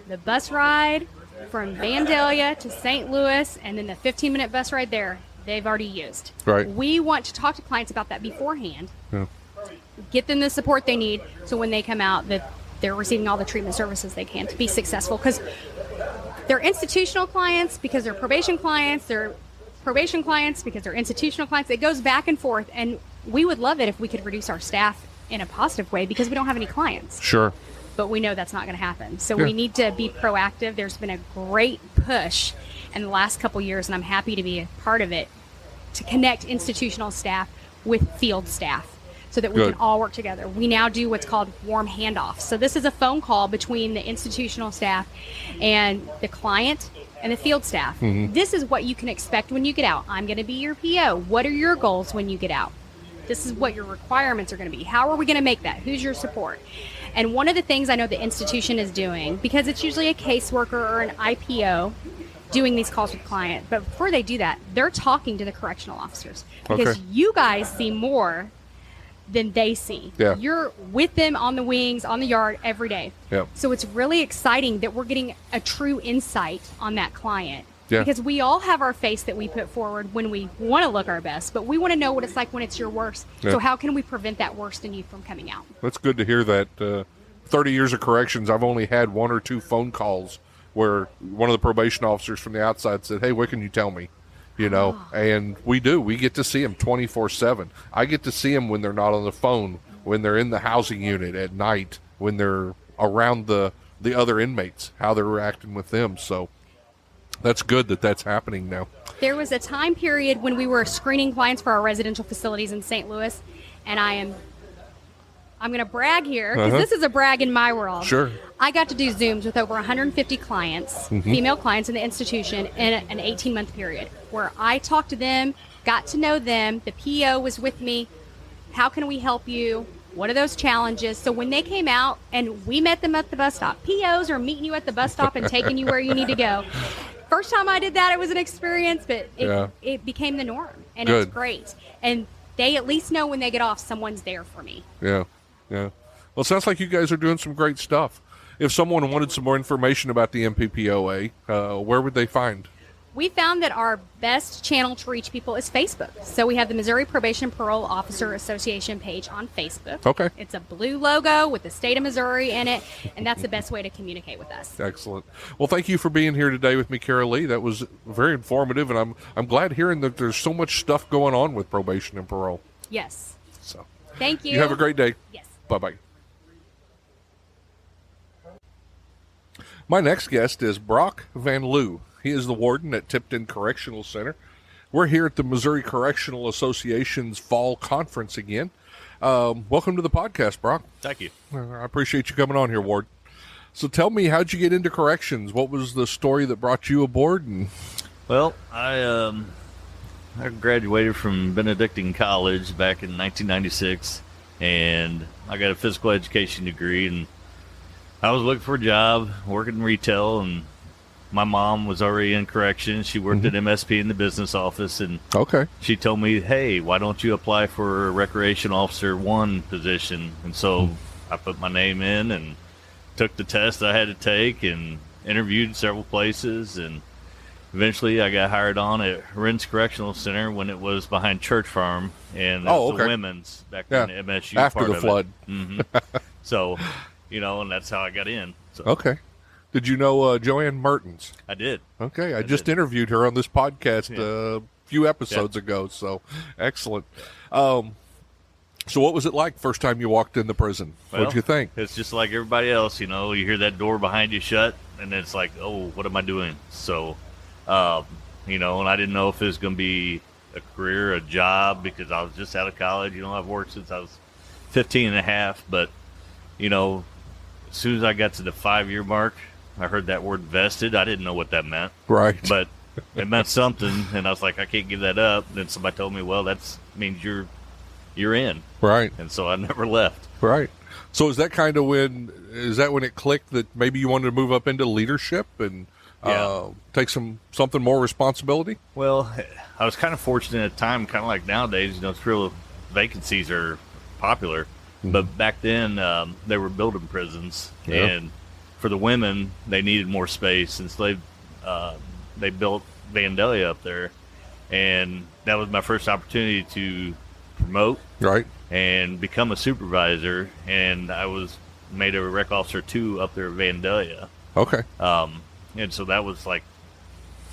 The bus ride from Vandalia to St. Louis, and then the 15-minute bus ride there, they've already used. We want to talk to clients about that beforehand. Get them the support they need so when they come out that they're receiving all the treatment services they can to be successful. Because they're institutional clients because they're probation clients, they're probation clients because they're institutional clients. It goes back and forth, and we would love it if we could reduce our staff in a positive way because we don't have any clients. Sure. But we know that's not going to happen. So we need to be proactive. There's been a great push in the last couple years, and I'm happy to be a part of it, to connect institutional staff with field staff so that we can all work together. We now do what's called warm handoffs. So this is a phone call between the institutional staff and the client and the field staff. This is what you can expect when you get out. I'm going to be your PO. What are your goals when you get out? This is what your requirements are going to be. How are we going to make that? Who's your support? And one of the things I know the institution is doing, because it's usually a caseworker or an IPO doing these calls with client, but before they do that, they're talking to the correctional officers because you guys see more than they see. You're with them on the wings, on the yard every day. So it's really exciting that we're getting a true insight on that client. Because we all have our face that we put forward when we want to look our best, but we want to know what it's like when it's your worst. So how can we prevent that worst in you from coming out? That's good to hear that. 30 years of corrections, I've only had one or two phone calls where one of the probation officers from the outside said, hey, what can you tell me? You know, and we get to see them 24/7. I get to see them when they're not on the phone, when they're in the housing unit at night, when they're around the other inmates, how they're reacting with them. So that's good that that's happening now. There was a time period when we were screening clients for our residential facilities in St. Louis, and I'm going to brag here, because this is a brag in my world. I got to do Zooms with over 150 clients, female clients in the institution, in an 18-month period, where I talked to them, got to know them, the PO was with me, how can we help you, what are those challenges? So when they came out and we met them at the bus stop, POs are meeting you at the bus stop and taking you where you need to go. First time I did that, it was an experience, but it became the norm, and it's great. And they at least know when they get off, someone's there for me. Well, it sounds like you guys are doing some great stuff. If someone wanted some more information about the MPPOA, where would they find? We found that our best channel to reach people is Facebook. So we have the Missouri Probation and Parole Officer Association page on Facebook. It's a blue logo with the state of Missouri in it, and that's the best way to communicate with us. Excellent. Well, thank you for being here today with me, CarolLyree. That was very informative, and I'm glad hearing that there's so much stuff going on with probation and parole. Yes. So thank you. You have a great day. Yes. Bye-bye. My next guest is Brock VanLoo. He is the warden at Tipton Correctional Center. We're here at the Missouri Correctional Association's fall conference again. Welcome to the podcast, Brock. Thank you. I appreciate you coming on here, Ward. So tell me, how'd you get into corrections? What was the story that brought you aboard? Well, I graduated from Benedictine College back in 1996, and I got a physical education degree, and I was looking for a job, working retail, and my mom was already in corrections. She worked at MSP in the business office, and she told me, hey, why don't you apply for a Recreation Officer 1 position? And so I put my name in and took the test I had to take and interviewed several places, and eventually I got hired on at Ren's Correctional Center when it was behind Church Farm, and it was the women's back in the MSU after part the flood. So, and that's how I got in. So. Okay. Did you know Joanne Mertens? I did. Okay, I just interviewed her on this podcast a few episodes ago, so excellent. So what was it like first time you walked in the prison? Well, What'd you think? It's just like everybody else, you hear that door behind you shut, and it's like, oh, what am I doing? So, and I didn't know if it was going to be a career, a job, because I was just out of college. I've worked since I was 15 and a half, but, as soon as I got to the 5-year mark, I heard that word vested. I didn't know what that meant. Right. But it meant something, and I was like, I can't give that up. And then somebody told me, well, that means you're in. Right. And so I never left. Right. So is that when it clicked that maybe you wanted to move up into leadership and take something more responsibility? Well, I was kind of fortunate at the time, kind of like nowadays, it's real vacancies are popular. But back then, they were building prisons, and for the women, they needed more space, and so they built Vandalia up there, and that was my first opportunity to promote, and become a supervisor, and I was made a Rec Officer 2 up there at Vandalia. Okay. And so that was like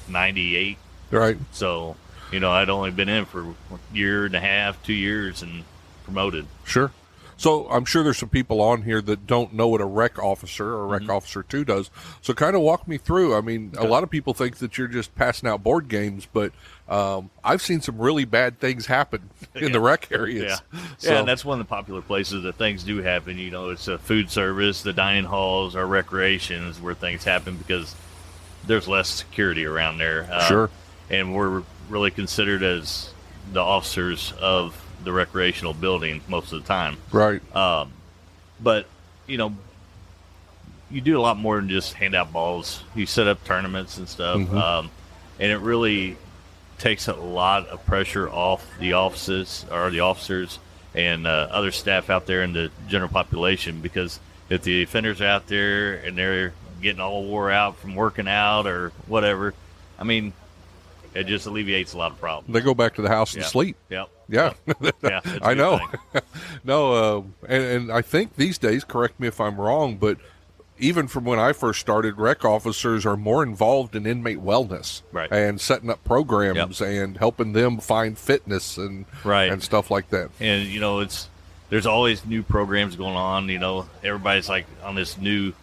98. Right. So, I'd only been in for a year and a half, 2 years, and promoted. Sure. So I'm sure there's some people on here that don't know what a rec officer or a rec officer 2 does. So kind of walk me through. I mean, a lot of people think that you're just passing out board games, but I've seen some really bad things happen in the rec areas. So. Yeah, and that's one of the popular places that things do happen. It's a food service, the dining halls, our recreation is where things happen because there's less security around there. Sure. And we're really considered as the officers of the recreational building most of the time. Right. But, you do a lot more than just hand out balls. You set up tournaments and stuff. And it really takes a lot of pressure off the officers and other staff out there in the general population, because if the offenders are out there and they're getting all wore out from working out or whatever, I mean, it just alleviates a lot of problems. They go back to the house and sleep. Yep. Yeah. Yeah, I know. No, and I think these days, correct me if I'm wrong, but even from when I first started, rec officers are more involved in inmate wellness and setting up programs and helping them find fitness and stuff like that. And, there's always new programs going on. Everybody's like on this new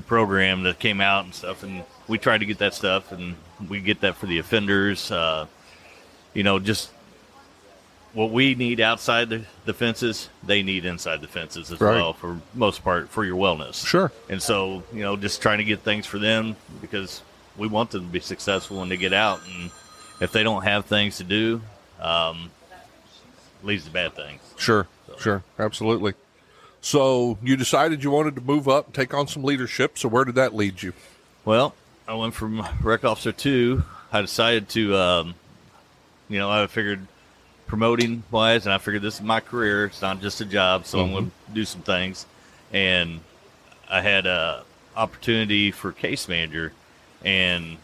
program that came out and stuff, and we try to get that stuff, and we get that for the offenders. Just what we need outside the fences, they need inside the fences as well, for most part, for your wellness. Sure. And so, just trying to get things for them, because we want them to be successful when they get out. And if they don't have things to do, leads to bad things. Sure. Sure. Absolutely. So you decided you wanted to move up, take on some leadership. So where did that lead you? Well, I went from Rec Officer 2. I decided to, I figured promoting wise, and I figured this is my career. It's not just a job, so I'm going to do some things. And I had a opportunity for case manager, and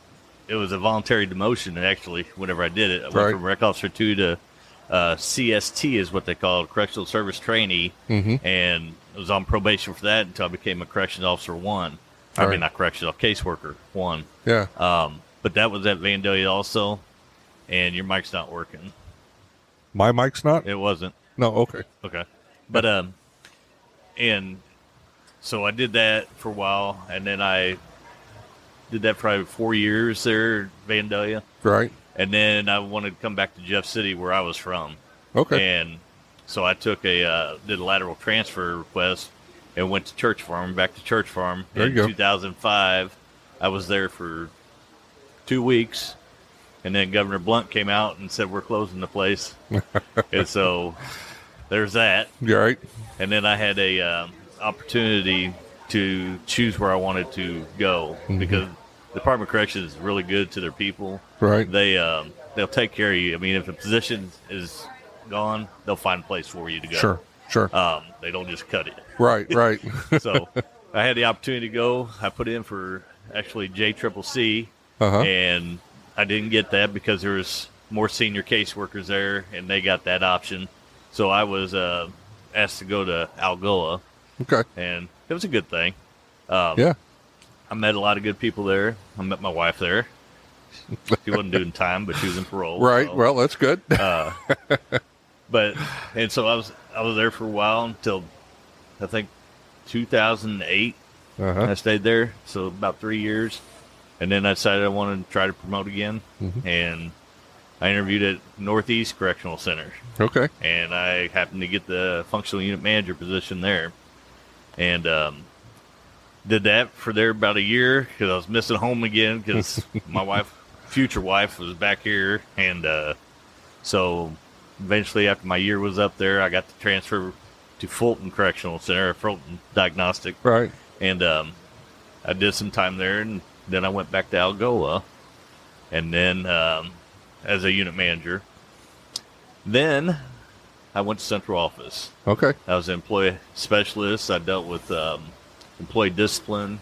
it was a voluntary demotion. Actually, whenever I did it, I went from Rec Officer 2 to CST is what they call it, Correctional Service Trainee, and I was on probation for that until I became a Corrections Officer 1. I mean, not correctional, caseworker 1. Yeah. But that was at Vandalia also, and your mic's not working. My mic's not? It wasn't. No, okay. Okay. But, and so I did that for a while, and then I did that for 4 years there at Vandalia. Right. And then I wanted to come back to Jeff City, where I was from. Okay. And so I took did a lateral transfer request and went to Church Farm, back to Church Farm. There you in go. 2005. I was there for 2 weeks, and then Governor Blunt came out and said, we're closing the place. And so there's that. You're right. And then I had a opportunity to choose where I wanted to go because the Department of Corrections is really good to their people. Right. They'll take care of you. I mean, if the position is gone, they'll find a place for you to go. Sure. They don't just cut it. Right. So I had the opportunity to go. I put in for actually JCCC, and I didn't get that because there was more senior caseworkers there, and they got that option. So I was asked to go to Algoa. Okay. And it was a good thing. Yeah. I met a lot of good people there. I met my wife there. She wasn't doing time, but she was in parole. Right. So. Well, that's good. And so I was there for a while until I think 2008. I stayed there, so about 3 years, and then I decided I wanted to try to promote again, and I interviewed at Northeast Correctional Center. Okay. And I happened to get the functional unit manager position there, and did that for there about a year because I was missing home again because my future wife, was back here, and so eventually after my year was up there, I got the transfer to Fulton Correctional Center, Fulton Diagnostic. Right. And I did some time there, and then I went back to Algoa, and then as a unit manager. Then I went to central office. Okay. I was an employee specialist. I dealt with employee discipline,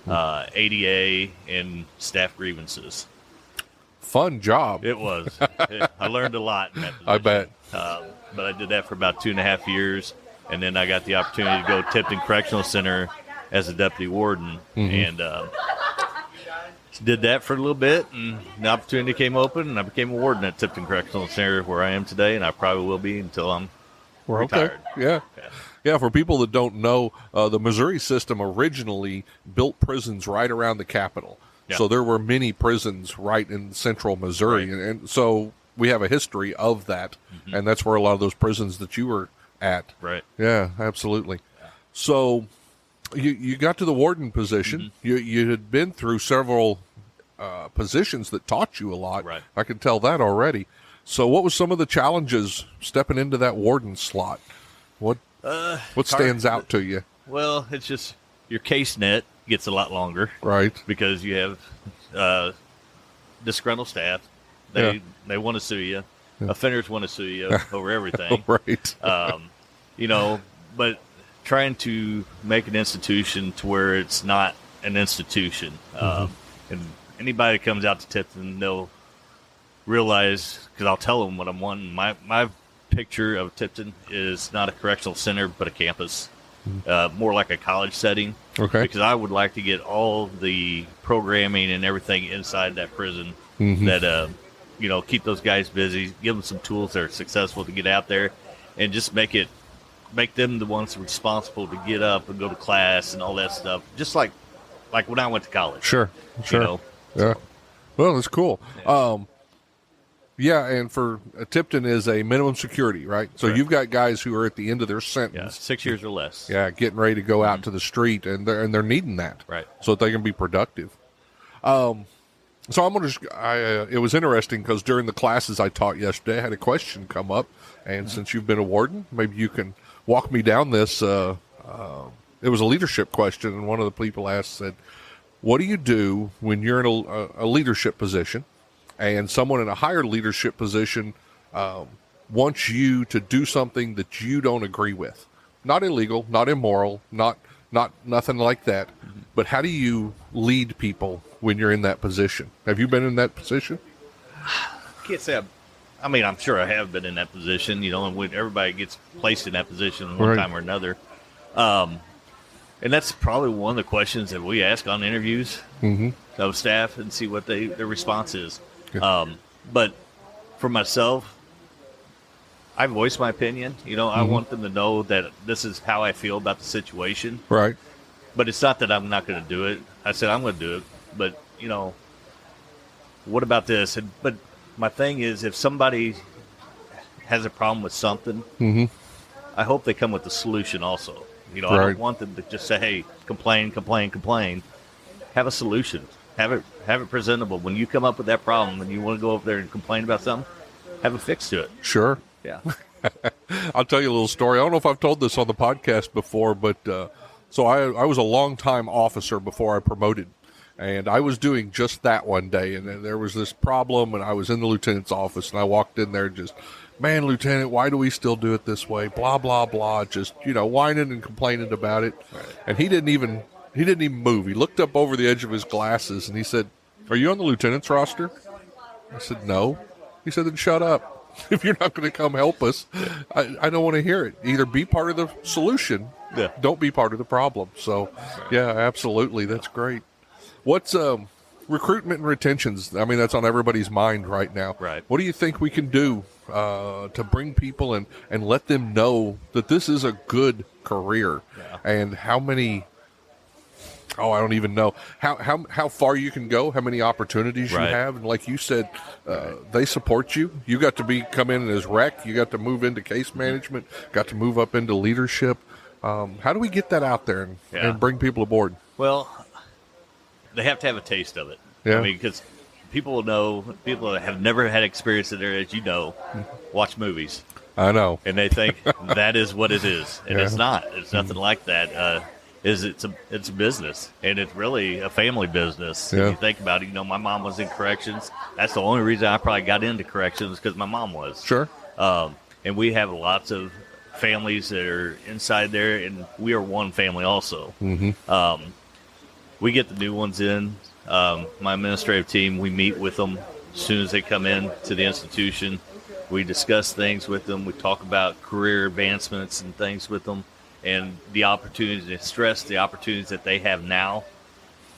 ADA, and staff grievances. Fun job. It was. I learned a lot in that position. I bet. But I did that for about 2.5 years, and then I got the opportunity to go to Tipton Correctional Center as a deputy warden, and did that for a little bit, and the opportunity came open, and I became a warden at Tipton Correctional Center, where I am today, and I probably will be until I'm retired. Okay. Yeah. For people that don't know, the Missouri system originally built prisons right around the Capitol. Yeah. So there were many prisons right in central Missouri, Right. and so we have a history of that, and that's where a lot of those prisons that you were at. Right. Yeah, absolutely. Yeah. So you got to the warden position. You had been through several positions that taught you a lot. Right. I can tell that already. So what was some of the challenges stepping into that warden slot? What stands out to you? Well, it's just your case net gets a lot longer. Right. Because you have disgruntled staff. They want to sue you. Yeah. Offenders want to sue you over everything. Right. But trying to make an institution to where it's not an institution. And anybody that comes out to Tipton, they'll realize, because I'll tell them what I'm wanting. My picture of Tipton is not a correctional center, but a campus. More like a college setting. Okay. Because I would like to get all the programming and everything inside that prison that, keep those guys busy, give them some tools that are successful to get out there, and just make them the ones responsible to get up and go to class and all that stuff. Just like when I went to college. Sure. Yeah. Well, that's cool. Yeah. And for Tipton is a minimum security, right? So Correct. You've got guys who are at the end of their sentence. 6 years or less. Yeah, getting ready to go out to the street, and they're needing that, Right? So that they can be productive. So I'm going to. It was interesting because during the classes I taught yesterday, I had a question come up, and since you've been a warden, maybe you can walk me down this. It was a leadership question, and one of the people said, "What do you do when you're in a leadership position, and someone in a higher leadership position wants you to do something that you don't agree with? Not illegal, not immoral, not nothing like that. But how do you lead people when you're in that position? Have you been in that position?" Can't say. I'm sure I have been in that position. And when everybody gets placed in that position one time or another. And that's probably one of the questions that we ask on interviews of staff and see what their response is. But for myself, I voice my opinion. I want them to know that this is how I feel about the situation. Right. But it's not that I'm not going to do it. I said I'm going to do it. But, what about this? But my thing is, if somebody has a problem with something, I hope they come with a solution also. I don't want them to just say, hey, complain. Have a solution. Have it presentable. When you come up with that problem and you want to go over there and complain about something, have a fix to it. Sure. Yeah. I'll tell you a little story. I don't know if I've told this on the podcast before, but So I was a long-time officer before I promoted, and I was doing just that one day, and then there was this problem, and I was in the lieutenant's office, and I walked in there just, man, Lieutenant, why do we still do it this way? Blah, blah, blah, just, whining and complaining about it. Right. And he didn't even move. He looked up over the edge of his glasses, and he said, "Are you on the lieutenant's roster?" I said, "No." He said, "Then shut up. If you're not going to come help us, I don't want to hear it. Either be part of the solution, don't be part of the problem." So, yeah, absolutely. That's great. What's recruitment and retentions? I mean, that's on everybody's mind right now. Right. What do you think we can do to bring people and let them know that this is a good career? Yeah. And how many... I don't even know how far you can go, how many opportunities you have. And like you said, they support you. You got to come in as rec. You got to move into case management, got to move up into leadership. How do we get that out there and bring people aboard? Well, they have to have a taste of it. Yeah. I mean, because people that have never had experience in there, as you know, watch movies. I know. And they think that is what it is. And it's not. It's nothing like that. It's a business, and it's really a family business. Yeah. If you think about it, my mom was in corrections. That's the only reason I probably got into corrections, because my mom was. Sure. And we have lots of families that are inside there, and we are one family also. Mm-hmm. We get the new ones in. My administrative team, we meet with them as soon as they come in to the institution. We discuss things with them. We talk about career advancements and things with them, and the opportunities, and stress the opportunities that they have now,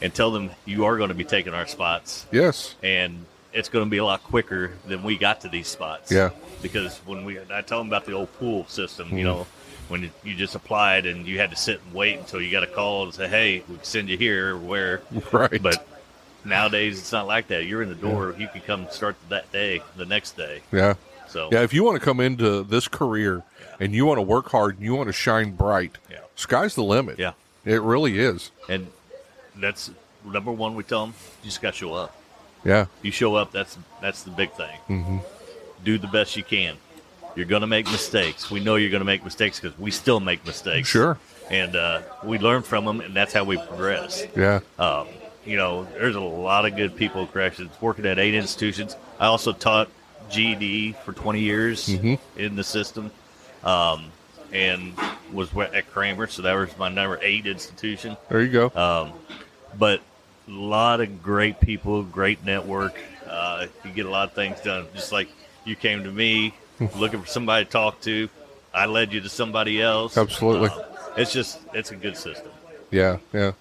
and tell them you are going to be taking our spots. Yes. And it's going to be a lot quicker than we got to these spots. Yeah. Because I tell them about the old pool system, when you just applied and you had to sit and wait until you got a call and say, hey, we can send you here or where. Right. But nowadays it's not like that. You're in the door. You can come start that day, the next day. Yeah. So if you want to come into this career and you want to work hard and you want to shine bright, sky's the limit. Yeah. It really is. And that's number one. We tell them, you just got to show up. Yeah. You show up. That's the big thing. Mm-hmm. Do the best you can. You're going to make mistakes. We know you're going to make mistakes because we still make mistakes. Sure. And we learn from them, and that's how we progress. Yeah. There's a lot of good people in corrections, working at 8 institutions. I also taught GED for 20 years in the system, and was at Kramer, so that was my number 8 institution. There you go. But a lot of great people, great network. You get a lot of things done. Just like you came to me looking for somebody to talk to, I led you to somebody else. Absolutely. It's a good system. Yeah, yeah.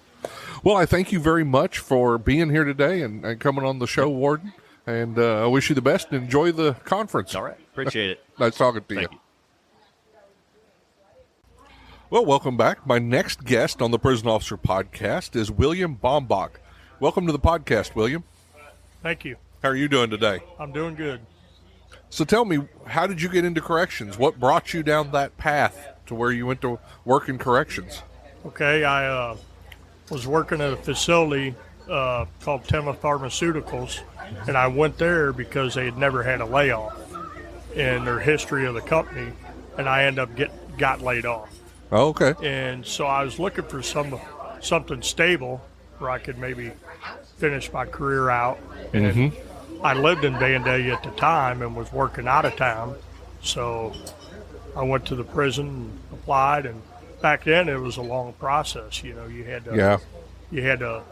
Well, I thank you very much for being here today and coming on the show, Warden. And I wish you the best and enjoy the conference. All right. Appreciate it. Nice talking to you. Well, welcome back. My next guest on the Prison Officer Podcast is William Baumbach. Welcome to the podcast, William. Thank you. How are you doing today? I'm doing good. So tell me, how did you get into corrections? What brought you down that path to where you went to work in corrections? Okay, I was working at a facility called Tema Pharmaceuticals, and I went there because they had never had a layoff in their history of the company, and I ended up got laid off. Oh, okay. And so I was looking for something stable where I could maybe finish my career out. And I lived in Vandalia at the time and was working out of town, so I went to the prison and applied. And back then it was a long process. You had to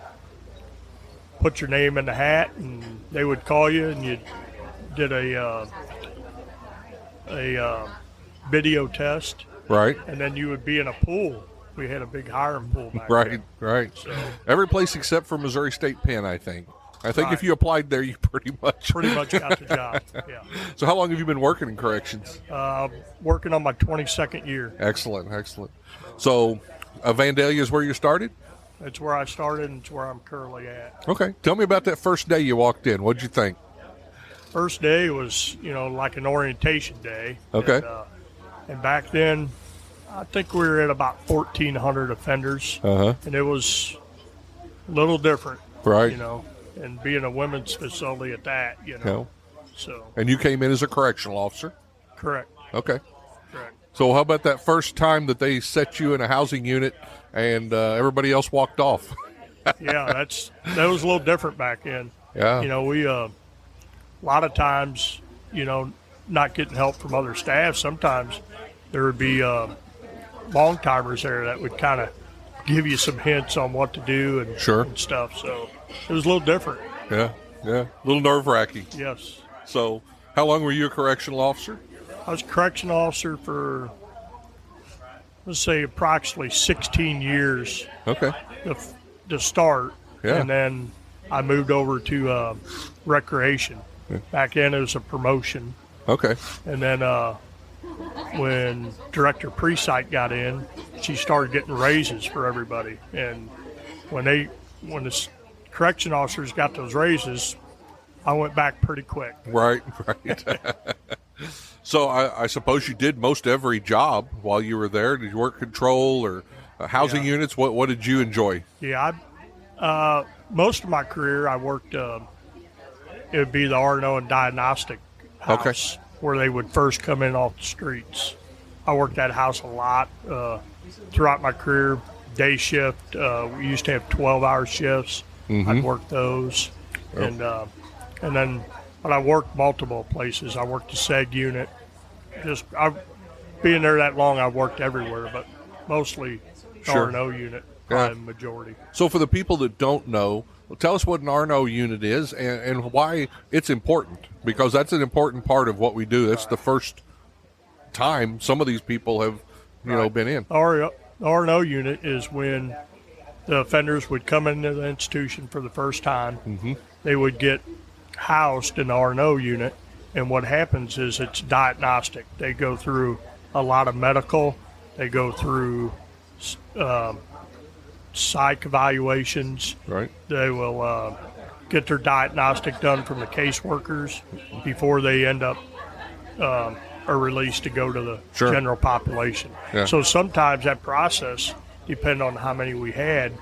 put your name in the hat, and they would call you, and you did a video test. Right. And then you would be in a pool. We had a big hiring pool back then. Right. So, every place except for Missouri State Pen, I think. If you applied there, you pretty much got the job. Yeah. So how long have you been working in corrections? Working on my 22nd year. Excellent. So Vandalia is where you started? It's where I started, and it's where I'm currently at. Okay. Tell me about that first day you walked in. What'd you think? First day was, like an orientation day. Okay. And back then, I think we were at about 1,400 offenders. And it was a little different. Right. And being a women's facility at that, So. And you came in as a correctional officer? Correct. Okay. Correct. So how about that first time that they set you in a housing unit and everybody else walked off. Yeah, that was a little different back then. Yeah. You know, we a lot of times, you know, not getting help from other staff. Sometimes there would be long timers there that would kind of give you some hints on what to do and, and stuff. So it was a little different. Yeah, a little nerve-wracking. Yes. So how long were you a correctional officer? I was a correctional officer for, let's say, approximately 16 years. Okay. To start. Yeah. And then I moved over to recreation. Yeah. Back then it was a promotion. Okay. And then when Director Presight got in, she started getting raises for everybody. And when the correction officers got those raises, I went back pretty quick. Right. So I suppose you did most every job while you were there. Did you work control or housing units? What did you enjoy? Yeah, most of my career I worked, it would be the R&O and Diagnostic house where they would first come in off the streets. I worked that house a lot throughout my career. Day shift, we used to have 12-hour shifts. I'd work those. And then, but I worked multiple places. I worked the SEG unit. Being there that long, I worked everywhere, but mostly R&O unit, probably the majority. So for the people that don't know, tell us what an R&O unit is and why it's important, because that's an important part of what we do. That's the first time some of these people have, been in. R&O unit is when the offenders would come into the institution for the first time. Mm-hmm. They would get housed in the R&O unit, and what happens is it's diagnostic. They go through a lot of medical. They go through psych evaluations. Right. They will get their diagnostic done from the caseworkers before they end up are released to go to the general population. Yeah. So sometimes that process, depending on how many we had,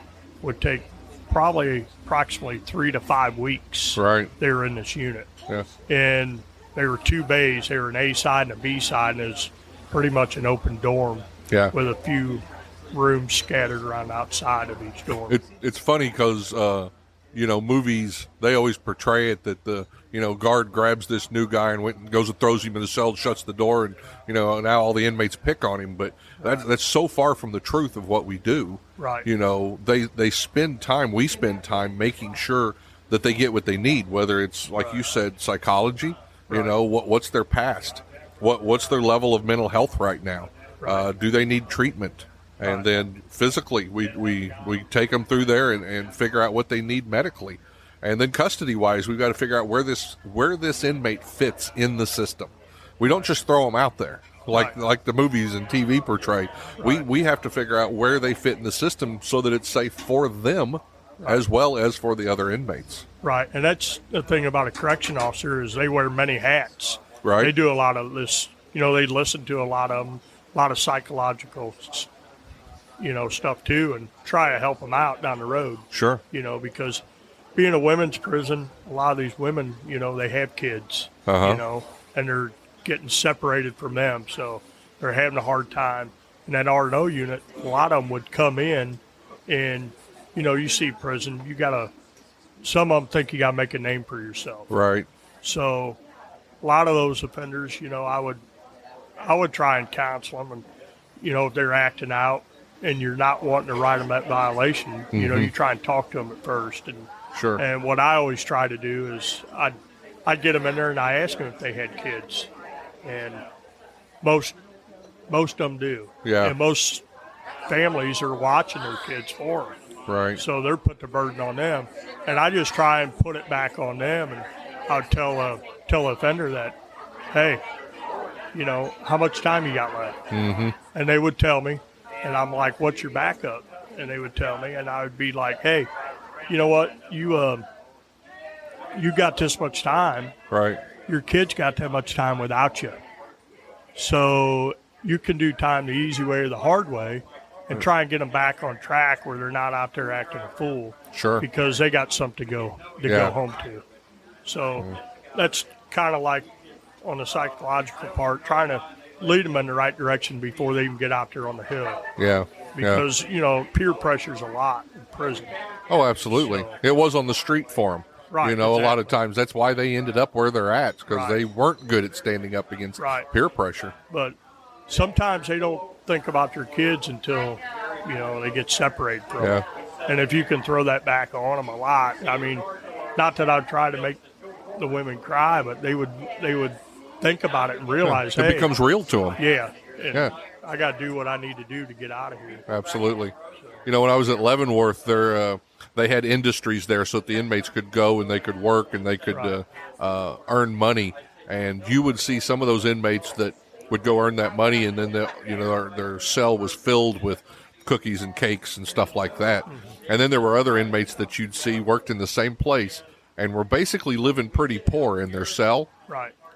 would take probably approximately 3 to 5 weeks. Right. They were in this unit. Yeah. And they were 2 bays. They were an A side and a B side, and it's pretty much an open dorm with a few rooms scattered around outside of each dorm. It's funny because, movies, they always portray it that the, guard grabs this new guy and goes and throws him in the cell, shuts the door, and, now all the inmates pick on him. But that's so far from the truth of what we do. Right. They spend time, we spend time making sure that they get what they need, whether it's, like you said, psychology, what's their past, what's their level of mental health right now, do they need treatment? And then physically, we take them through there and figure out what they need medically. And then custody-wise, we've got to figure out where this inmate fits in the system. We don't just throw them out there like the movies and TV portray. Right. We have to figure out where they fit in the system so that it's safe for them as well as for the other inmates. Right, and that's the thing about a correction officer is they wear many hats. Right. They do a lot of this. They listen to a lot of them, a lot of psychological stuff too, and try to help them out down the road. Sure. Because being a women's prison, a lot of these women, they have kids, and they're getting separated from them, so they're having a hard time. In that R&O unit, a lot of them would come in, and, you see prison, some of them think you got to make a name for yourself. Right. So a lot of those offenders, I would try and counsel them, and, if they're acting out, and you're not wanting to write them that violation, you try and talk to them at first. And and what I always try to do is I'd get them in there and I ask them if they had kids. And most of them do. Yeah. And most families are watching their kids for them. Right. So they're put the burden on them. And I just try and put it back on them. And I would tell the offender that, hey, how much time you got left? Mm-hmm. And they would tell me. And I'm like, what's your backup? And they would tell me, and I would be like, hey, you know what? You got this much time. Right. Your kids got that much time without you. So you can do time the easy way or the hard way and try and get them back on track where they're not out there acting a fool. Sure. Because they got something to go home to. So that's kind of like on the psychological part, trying to lead them in the right direction before they even get out there on the hill. Yeah. because, peer pressure's a lot in prison. Oh, absolutely. So, it was on the street for them. Right, A lot of times that's why they ended up where they're at, because they weren't good at standing up against peer pressure. But sometimes they don't think about their kids until, they get separated from them. And if you can throw that back on them a lot, I mean, not that I'd try to make the women cry, but they would think about it and realize, it becomes real to them. Yeah. I got to do what I need to do to get out of here. Absolutely. When I was at Leavenworth, they had industries there so that the inmates could go and they could work and they could earn money. And you would see some of those inmates that would go earn that money, and then their cell was filled with cookies and cakes and stuff like that. Mm-hmm. And then there were other inmates that you'd see worked in the same place and were basically living pretty poor in their cell,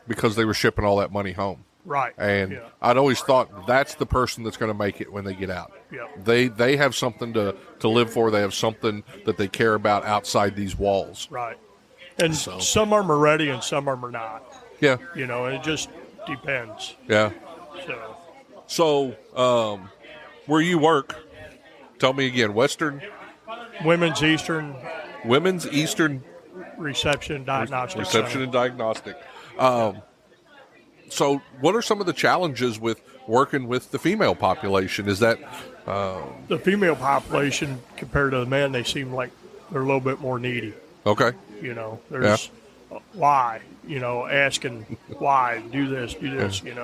because they were shipping all that money home. Right. And I'd always thought that's the person that's going to make it when they get out. Yep. They have something to live for. They have something that they care about outside these walls. Right. And some of them are ready and some of them are not. Yeah. And it just depends. Yeah. So where you work, tell me again, Western? Women's Eastern. Reception Diagnostic. Reception and Diagnostic. So what are some of the challenges with working with the female population? Is that the female population compared to the men, they seem like they're a little bit more needy. Okay. There's why, asking why, do this, and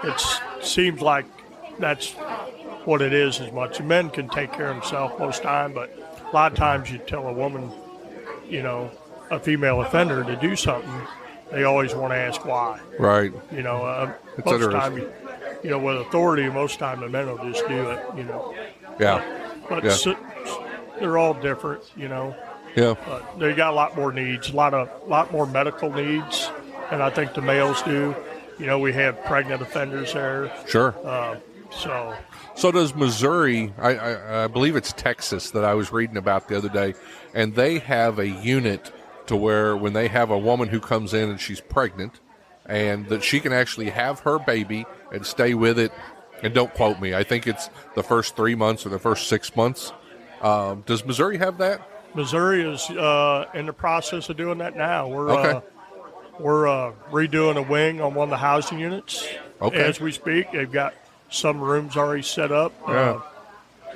it seems like that's what it is as much. Men can take care of themselves most of the time, but a lot of times you tell a woman, a female offender to do something, they always want to ask why. Right. Most of the time, with authority, most of the time the men will just do it, Yeah. But they're all different, Yeah. But they got a lot more needs, a lot more medical needs, and I think the males do. We have pregnant offenders there. Sure. So does Missouri, I believe it's Texas that I was reading about the other day, and they have a unit to where when they have a woman who comes in and she's pregnant, and that she can actually have her baby and stay with it, and don't quote me, I think it's the first 3 months or the first 6 months. Does Missouri have that? Missouri is in the process of doing that now. We're redoing a wing on one of the housing units as we speak. They've got some rooms already set up.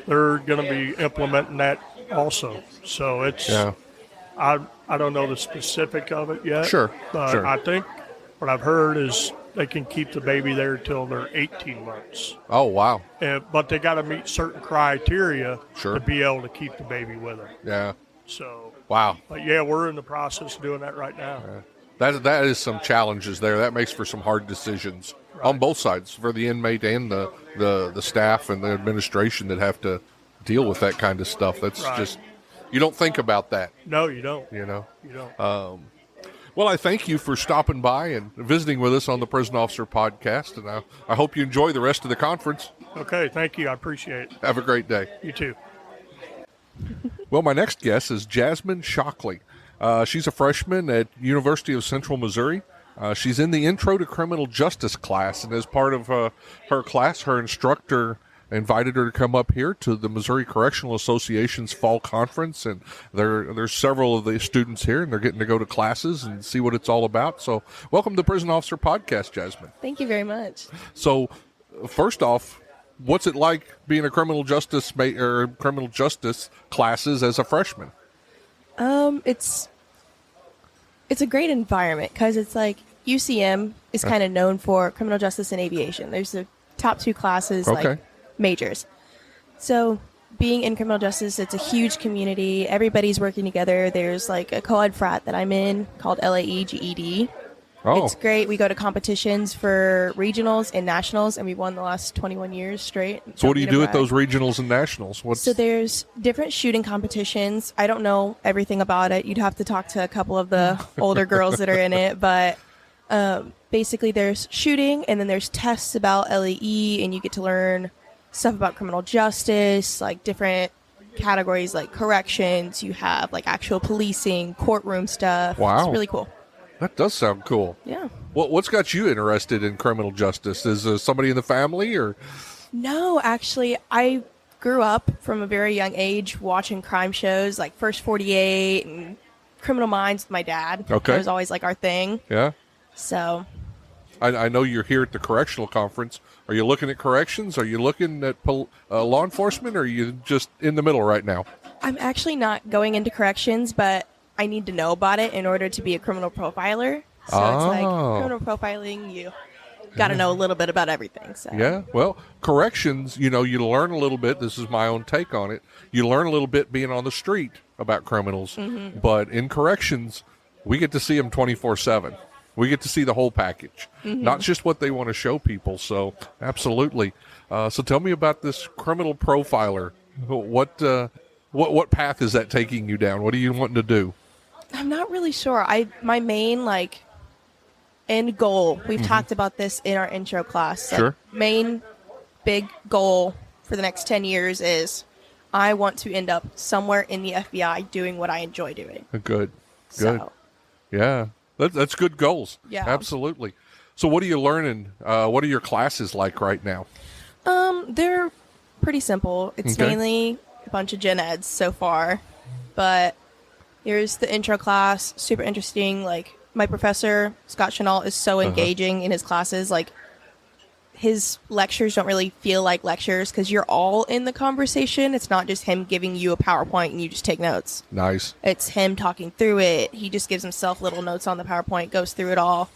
They're going to be implementing that also. So it's I don't know the specific of it yet. Sure. But I think what I've heard is they can keep the baby there till they're 18 months. Oh, wow. But they got to meet certain criteria to be able to keep the baby with her. Yeah. So. Wow. But we're in the process of doing that right now. That is some challenges there. That makes for some hard decisions on both sides, for the inmate and the staff and the administration that have to deal with that kind of stuff. That's just, you don't think about that. No, you don't. You don't. Well, I thank you for stopping by and visiting with us on the Prison Officer Podcast, and I hope you enjoy the rest of the conference. Okay, thank you. I appreciate it. Have a great day. You too. Well, my next guest is Jasmine Shockley. She's a freshman at University of Central Missouri. She's in the Intro to Criminal Justice class, and as part of her class, her instructor invited her to come up here to the Missouri Correctional Association's fall conference, and there's several of the students here, and they're getting to go to classes and see what it's all about. So welcome to the Prison Officer Podcast, Jasmine. Thank you very much. So first off, what's it like being a criminal justice classes as a freshman? It's a great environment because it's like UCM is kind of known for criminal justice and aviation. There's the top two classes, like majors. So being in criminal justice, it's a huge community. Everybody's working together. There's like a co-ed frat that I'm in called LAE GED. Oh. It's great. We go to competitions for regionals and nationals, and we've won the last 21 years straight. So what do you do at those regionals and nationals? So there's different shooting competitions. I don't know everything about it. You'd have to talk to a couple of the older girls that are in it. But basically there's shooting, and then there's tests about LAE, and you get to learn stuff about criminal justice, like different categories like corrections. You have like actual policing, courtroom stuff. Wow. It's really cool. That does sound cool. Yeah. What's got you interested in criminal justice? Is somebody in the family or? No, actually, I grew up from a very young age watching crime shows like First 48 and Criminal Minds with my dad. Okay. That was always like our thing. Yeah. So I know you're here at the correctional conference. Are you looking at corrections? Are you looking at law enforcement? Or are you just in the middle right now? I'm actually not going into corrections, but I need to know about it in order to be a criminal profiler. So it's like criminal profiling, you got to know a little bit about everything. So. Yeah, well, corrections, you learn a little bit. This is my own take on it. You learn a little bit being on the street about criminals. Mm-hmm. But in corrections, we get to see them 24/7. We get to see the whole package, not just what they want to show people. So, absolutely. So tell me about this criminal profiler. What path is that taking you down? What are you wanting to do? I'm not really sure. My main end goal. We've talked about this in our intro class. Sure. Main big goal for the next 10 years is I want to end up somewhere in the FBI doing what I enjoy doing. Good. So, Yeah. That's good goals. Yeah. Absolutely. So what are you learning? What are your classes like right now? they're pretty simple. It's Okay. mainly a bunch of gen eds so far, but here's the intro class. Super interesting. Like my professor, Scott Chenault, is so engaging in his classes. Like his lectures don't really feel like lectures because you're all in the conversation. It's not just him giving you a PowerPoint and you just take notes. Nice. It's him talking through it. He just gives himself little notes on the PowerPoint, goes through it all.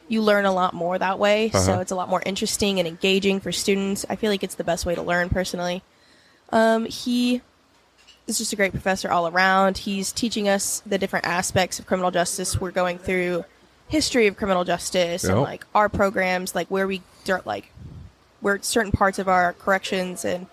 You learn a lot more that way, so it's a lot more interesting and engaging for students. I feel like it's the best way to learn, personally. He is just a great professor all around. He's teaching us the different aspects of criminal justice. We're going through history of criminal justice and like our programs, like where certain parts of our corrections and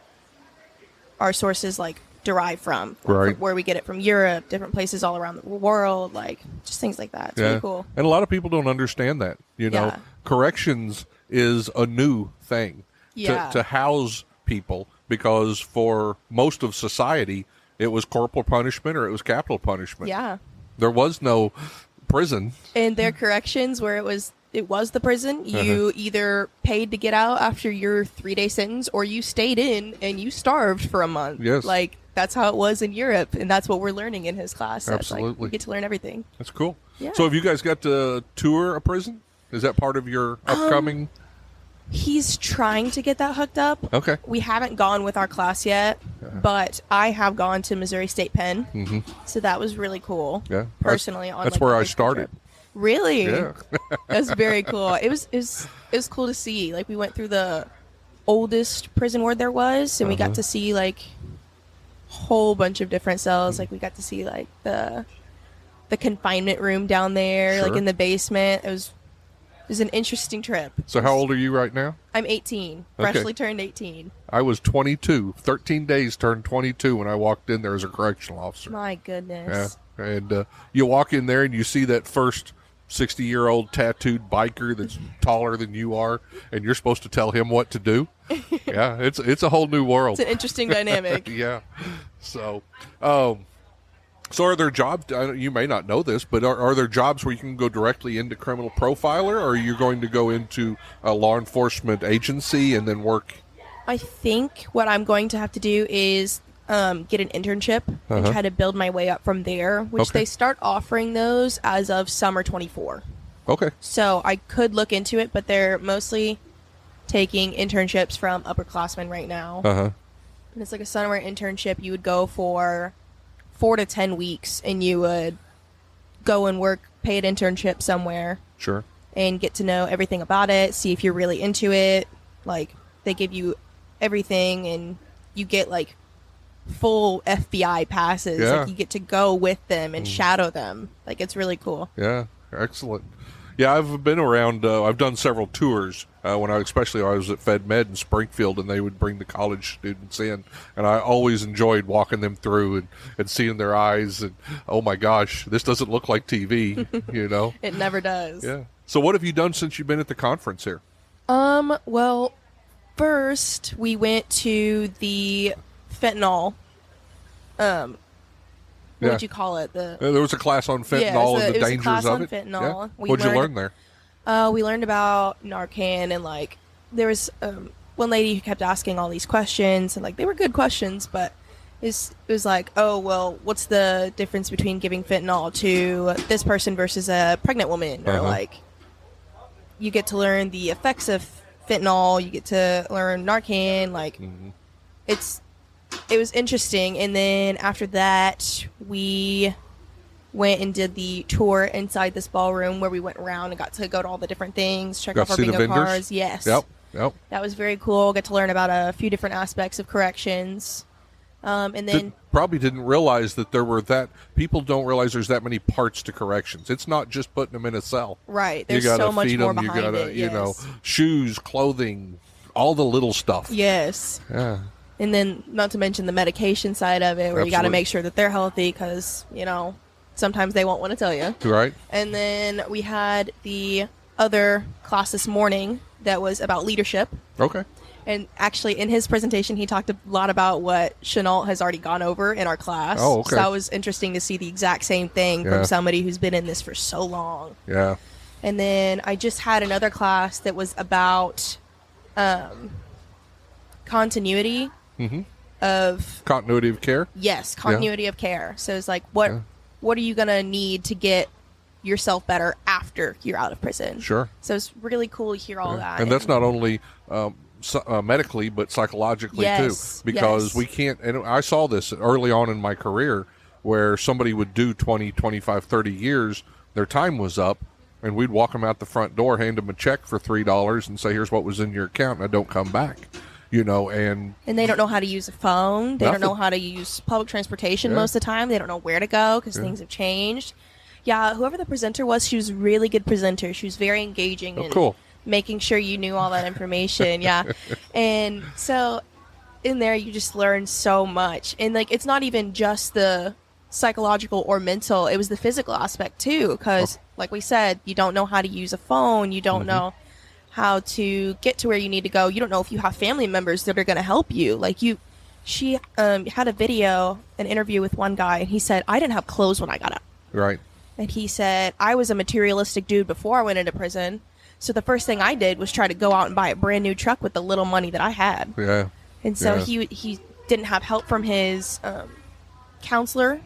our sources like derive from, Right. where we get it from Europe, different places all around the world, like just things like that. It's really cool. And a lot of people don't understand that. Yeah. Corrections is a new thing to house people, because for most of society, it was corporal punishment or it was capital punishment. Yeah. There was no prison. And their corrections, where it was the prison, you either paid to get out after your 3-day sentence or you stayed in and you starved for a month. Yes. Like, that's how it was in Europe, and that's what we're learning in his class. So it's Absolutely. like, we get to learn everything. That's cool. Yeah. So have you guys got to tour a prison? Is that part of your upcoming? He's trying to get that hooked up. Okay. We haven't gone with our class yet, but I have gone to Missouri State Pen, so that was really cool. Yeah. Personally, That's where I started. Really? Yeah. That's very cool. It was cool to see. Like, we went through the oldest prison ward there was, and we got to see like a whole bunch of different cells. Like, we got to see like the confinement room down there, like Sure. in the basement. It was an interesting trip. So how old are you right now? I'm 18, Okay. freshly turned 18. I was 22. 13 days turned 22 when I walked in there as a correctional officer. My goodness. Yeah. And you walk in there and you see that first 60-year-old tattooed biker that's taller than you are, and you're supposed to tell him what to do. Yeah, it's a whole new world. It's an interesting dynamic. Yeah. So, so are there jobs, you may not know this, but are there jobs where you can go directly into criminal profiler, or are you going to go into a law enforcement agency and then work? I think what I'm going to have to do is get an internship and try to build my way up from there, which Okay. they start offering those as of summer 24. Okay. So I could look into it, but they're mostly taking internships from upperclassmen right now. Uh-huh. And it's like a summer internship. You would go for 4 to 10 weeks, and you would go and work paid internship somewhere Sure. and get to know everything about it, see if you're really into it. Like, they give you everything, and you get like full FBI passes. Yeah. Like, you get to go with them and shadow them. Like, it's really cool. Yeah, excellent. Yeah, I've been around. I've done several tours especially when I was at Fed Med in Springfield, and they would bring the college students in, and I always enjoyed walking them through and seeing their eyes. And oh my gosh, this doesn't look like TV, you know? It never does. Yeah. So what have you done since you've been at the conference here? Well, first we went to the fentanyl. What Yeah. would you call it? There was a class on fentanyl and the it was a dangers class of on it. fentanyl. Yeah. We What'd you learned- learn there? We learned about Narcan, and like there was one lady who kept asking all these questions, and like they were good questions, but it was like, oh, well, what's the difference between giving fentanyl to this person versus a pregnant woman? Or like, you get to learn the effects of fentanyl, you get to learn Narcan, like it was interesting. And then after that, we went and did the tour inside this ballroom where we went around and got to go to all the different things, check off our bingo cards. Yes. Yep. That was very cool. Get to learn about a few different aspects of corrections. And then probably didn't realize that people don't realize there's that many parts to corrections. It's not just putting them in a cell. Right. There's you gotta so much feed more them, behind it. You know, shoes, clothing, all the little stuff. Yes. Yeah. And then not to mention the medication side of it, where you got to make sure that they're healthy because, you know, sometimes they won't want to tell you. Right. And then we had the other class this morning that was about leadership. Okay. And actually, in his presentation, he talked a lot about what Chenault has already gone over in our class. Oh, okay. So that was interesting to see the exact same thing from somebody who's been in this for so long. Yeah. And then I just had another class that was about continuity of... Continuity of care? Yes, continuity of care. So it's like, what are you going to need to get yourself better after you're out of prison? Sure. So it's really cool to hear all that. And that's not only... medically, but psychologically too, because we can't, and I saw this early on in my career where somebody would do 20, 25, 30 years, their time was up, and we'd walk them out the front door, hand them a check for $3 and say, here's what was in your account, and I don't come back, you know, and they don't know how to use a phone, they don't know how to use public transportation most of the time, they don't know where to go because things have changed. Whoever the presenter was, she was a really good presenter, she was very engaging. Cool. Making sure you knew all that information. And so in there you just learn so much, and like it's not even just the psychological or mental, it was the physical aspect too, because like we said, you don't know how to use a phone, you don't know how to get to where you need to go, you don't know if you have family members that are going to help you. Like she had a video, an interview with one guy, and he said, I didn't have clothes when I got out. Right. And he said, I was a materialistic dude before I went into prison. So the first thing I did was try to go out and buy a brand new truck with the little money that I had. Yeah. And so he didn't have help from his counselor.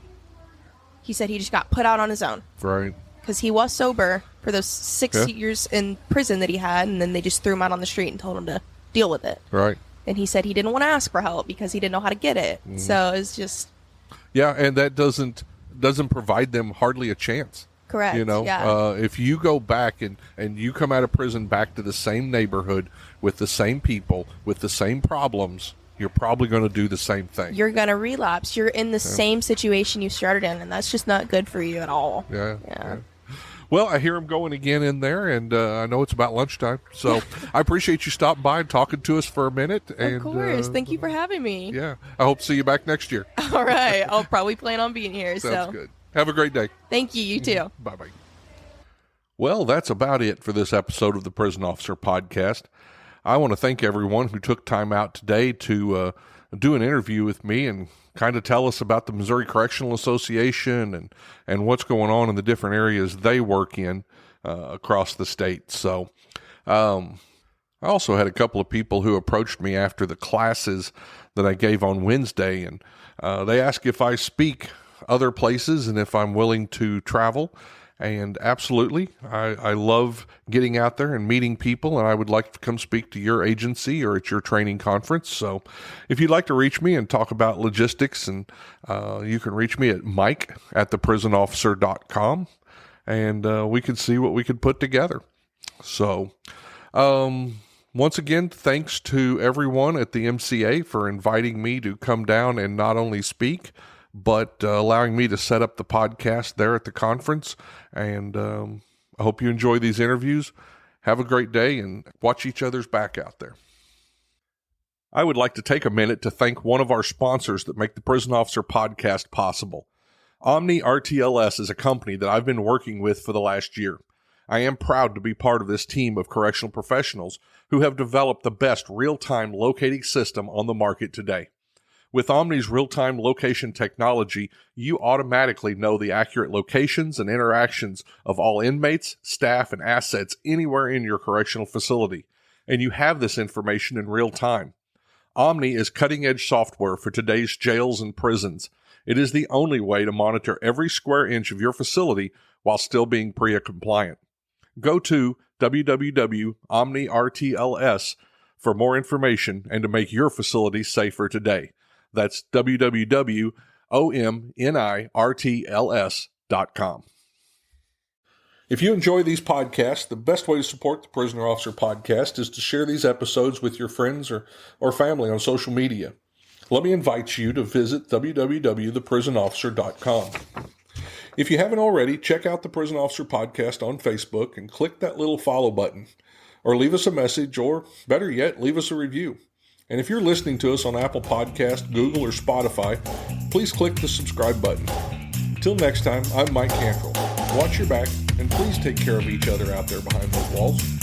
He said he just got put out on his own. Right. Because he was sober for those 6 years in prison that he had, and then they just threw him out on the street and told him to deal with it. Right. And he said he didn't want to ask for help because he didn't know how to get it. So it's just... Yeah, and that doesn't provide them hardly a chance. Correct. You know, if you go back and you come out of prison back to the same neighborhood with the same people, with the same problems, you're probably going to do the same thing. You're going to relapse. You're in the same situation you started in, and that's just not good for you at all. Yeah. Well, I hear him going again in there, and I know it's about lunchtime. So I appreciate you stopping by and talking to us for a minute. Of course. Thank you for having me. Yeah. I hope to see you back next year. All right. I'll probably plan on being here. Sounds good. Have a great day. Thank you. You too. Bye-bye. Well, that's about it for this episode of the Prison Officer Podcast. I want to thank everyone who took time out today to do an interview with me and kind of tell us about the Missouri Correctional Association and what's going on in the different areas they work in across the state. So I also had a couple of people who approached me after the classes that I gave on Wednesday, and they asked if I speak other places and if I'm willing to travel. And absolutely, I love getting out there and meeting people, and I would like to come speak to your agency or at your training conference. So if you'd like to reach me and talk about logistics, and you can reach me at mike@theprisonofficer.com, and we can see what we could put together. So once again, thanks to everyone at the MCA for inviting me to come down and not only speak, but allowing me to set up the podcast there at the conference. And I hope you enjoy these interviews. Have a great day and watch each other's back out there. I would like to take a minute to thank one of our sponsors that make the Prison Officer Podcast possible. Omni RTLS is a company that I've been working with for the last year. I am proud to be part of this team of correctional professionals who have developed the best real-time locating system on the market today. With Omni's real-time location technology, you automatically know the accurate locations and interactions of all inmates, staff, and assets anywhere in your correctional facility. and you have this information in real time. Omni is cutting-edge software for today's jails and prisons. It is the only way to monitor every square inch of your facility while still being PREA compliant. Go to www.omnirtls for more information and to make your facility safer today. That's www.omnirtls.com. If you enjoy these podcasts, the best way to support the Prisoner Officer Podcast is to share these episodes with your friends or family on social media. Let me invite you to visit www.theprisonofficer.com. If you haven't already, check out the Prison Officer Podcast on Facebook and click that little follow button. Or leave us a message, or better yet, leave us a review. And if you're listening to us on Apple Podcast, Google, or Spotify, please click the subscribe button. Until next time, I'm Mike Cantrell. Watch your back, and please take care of each other out there behind those walls.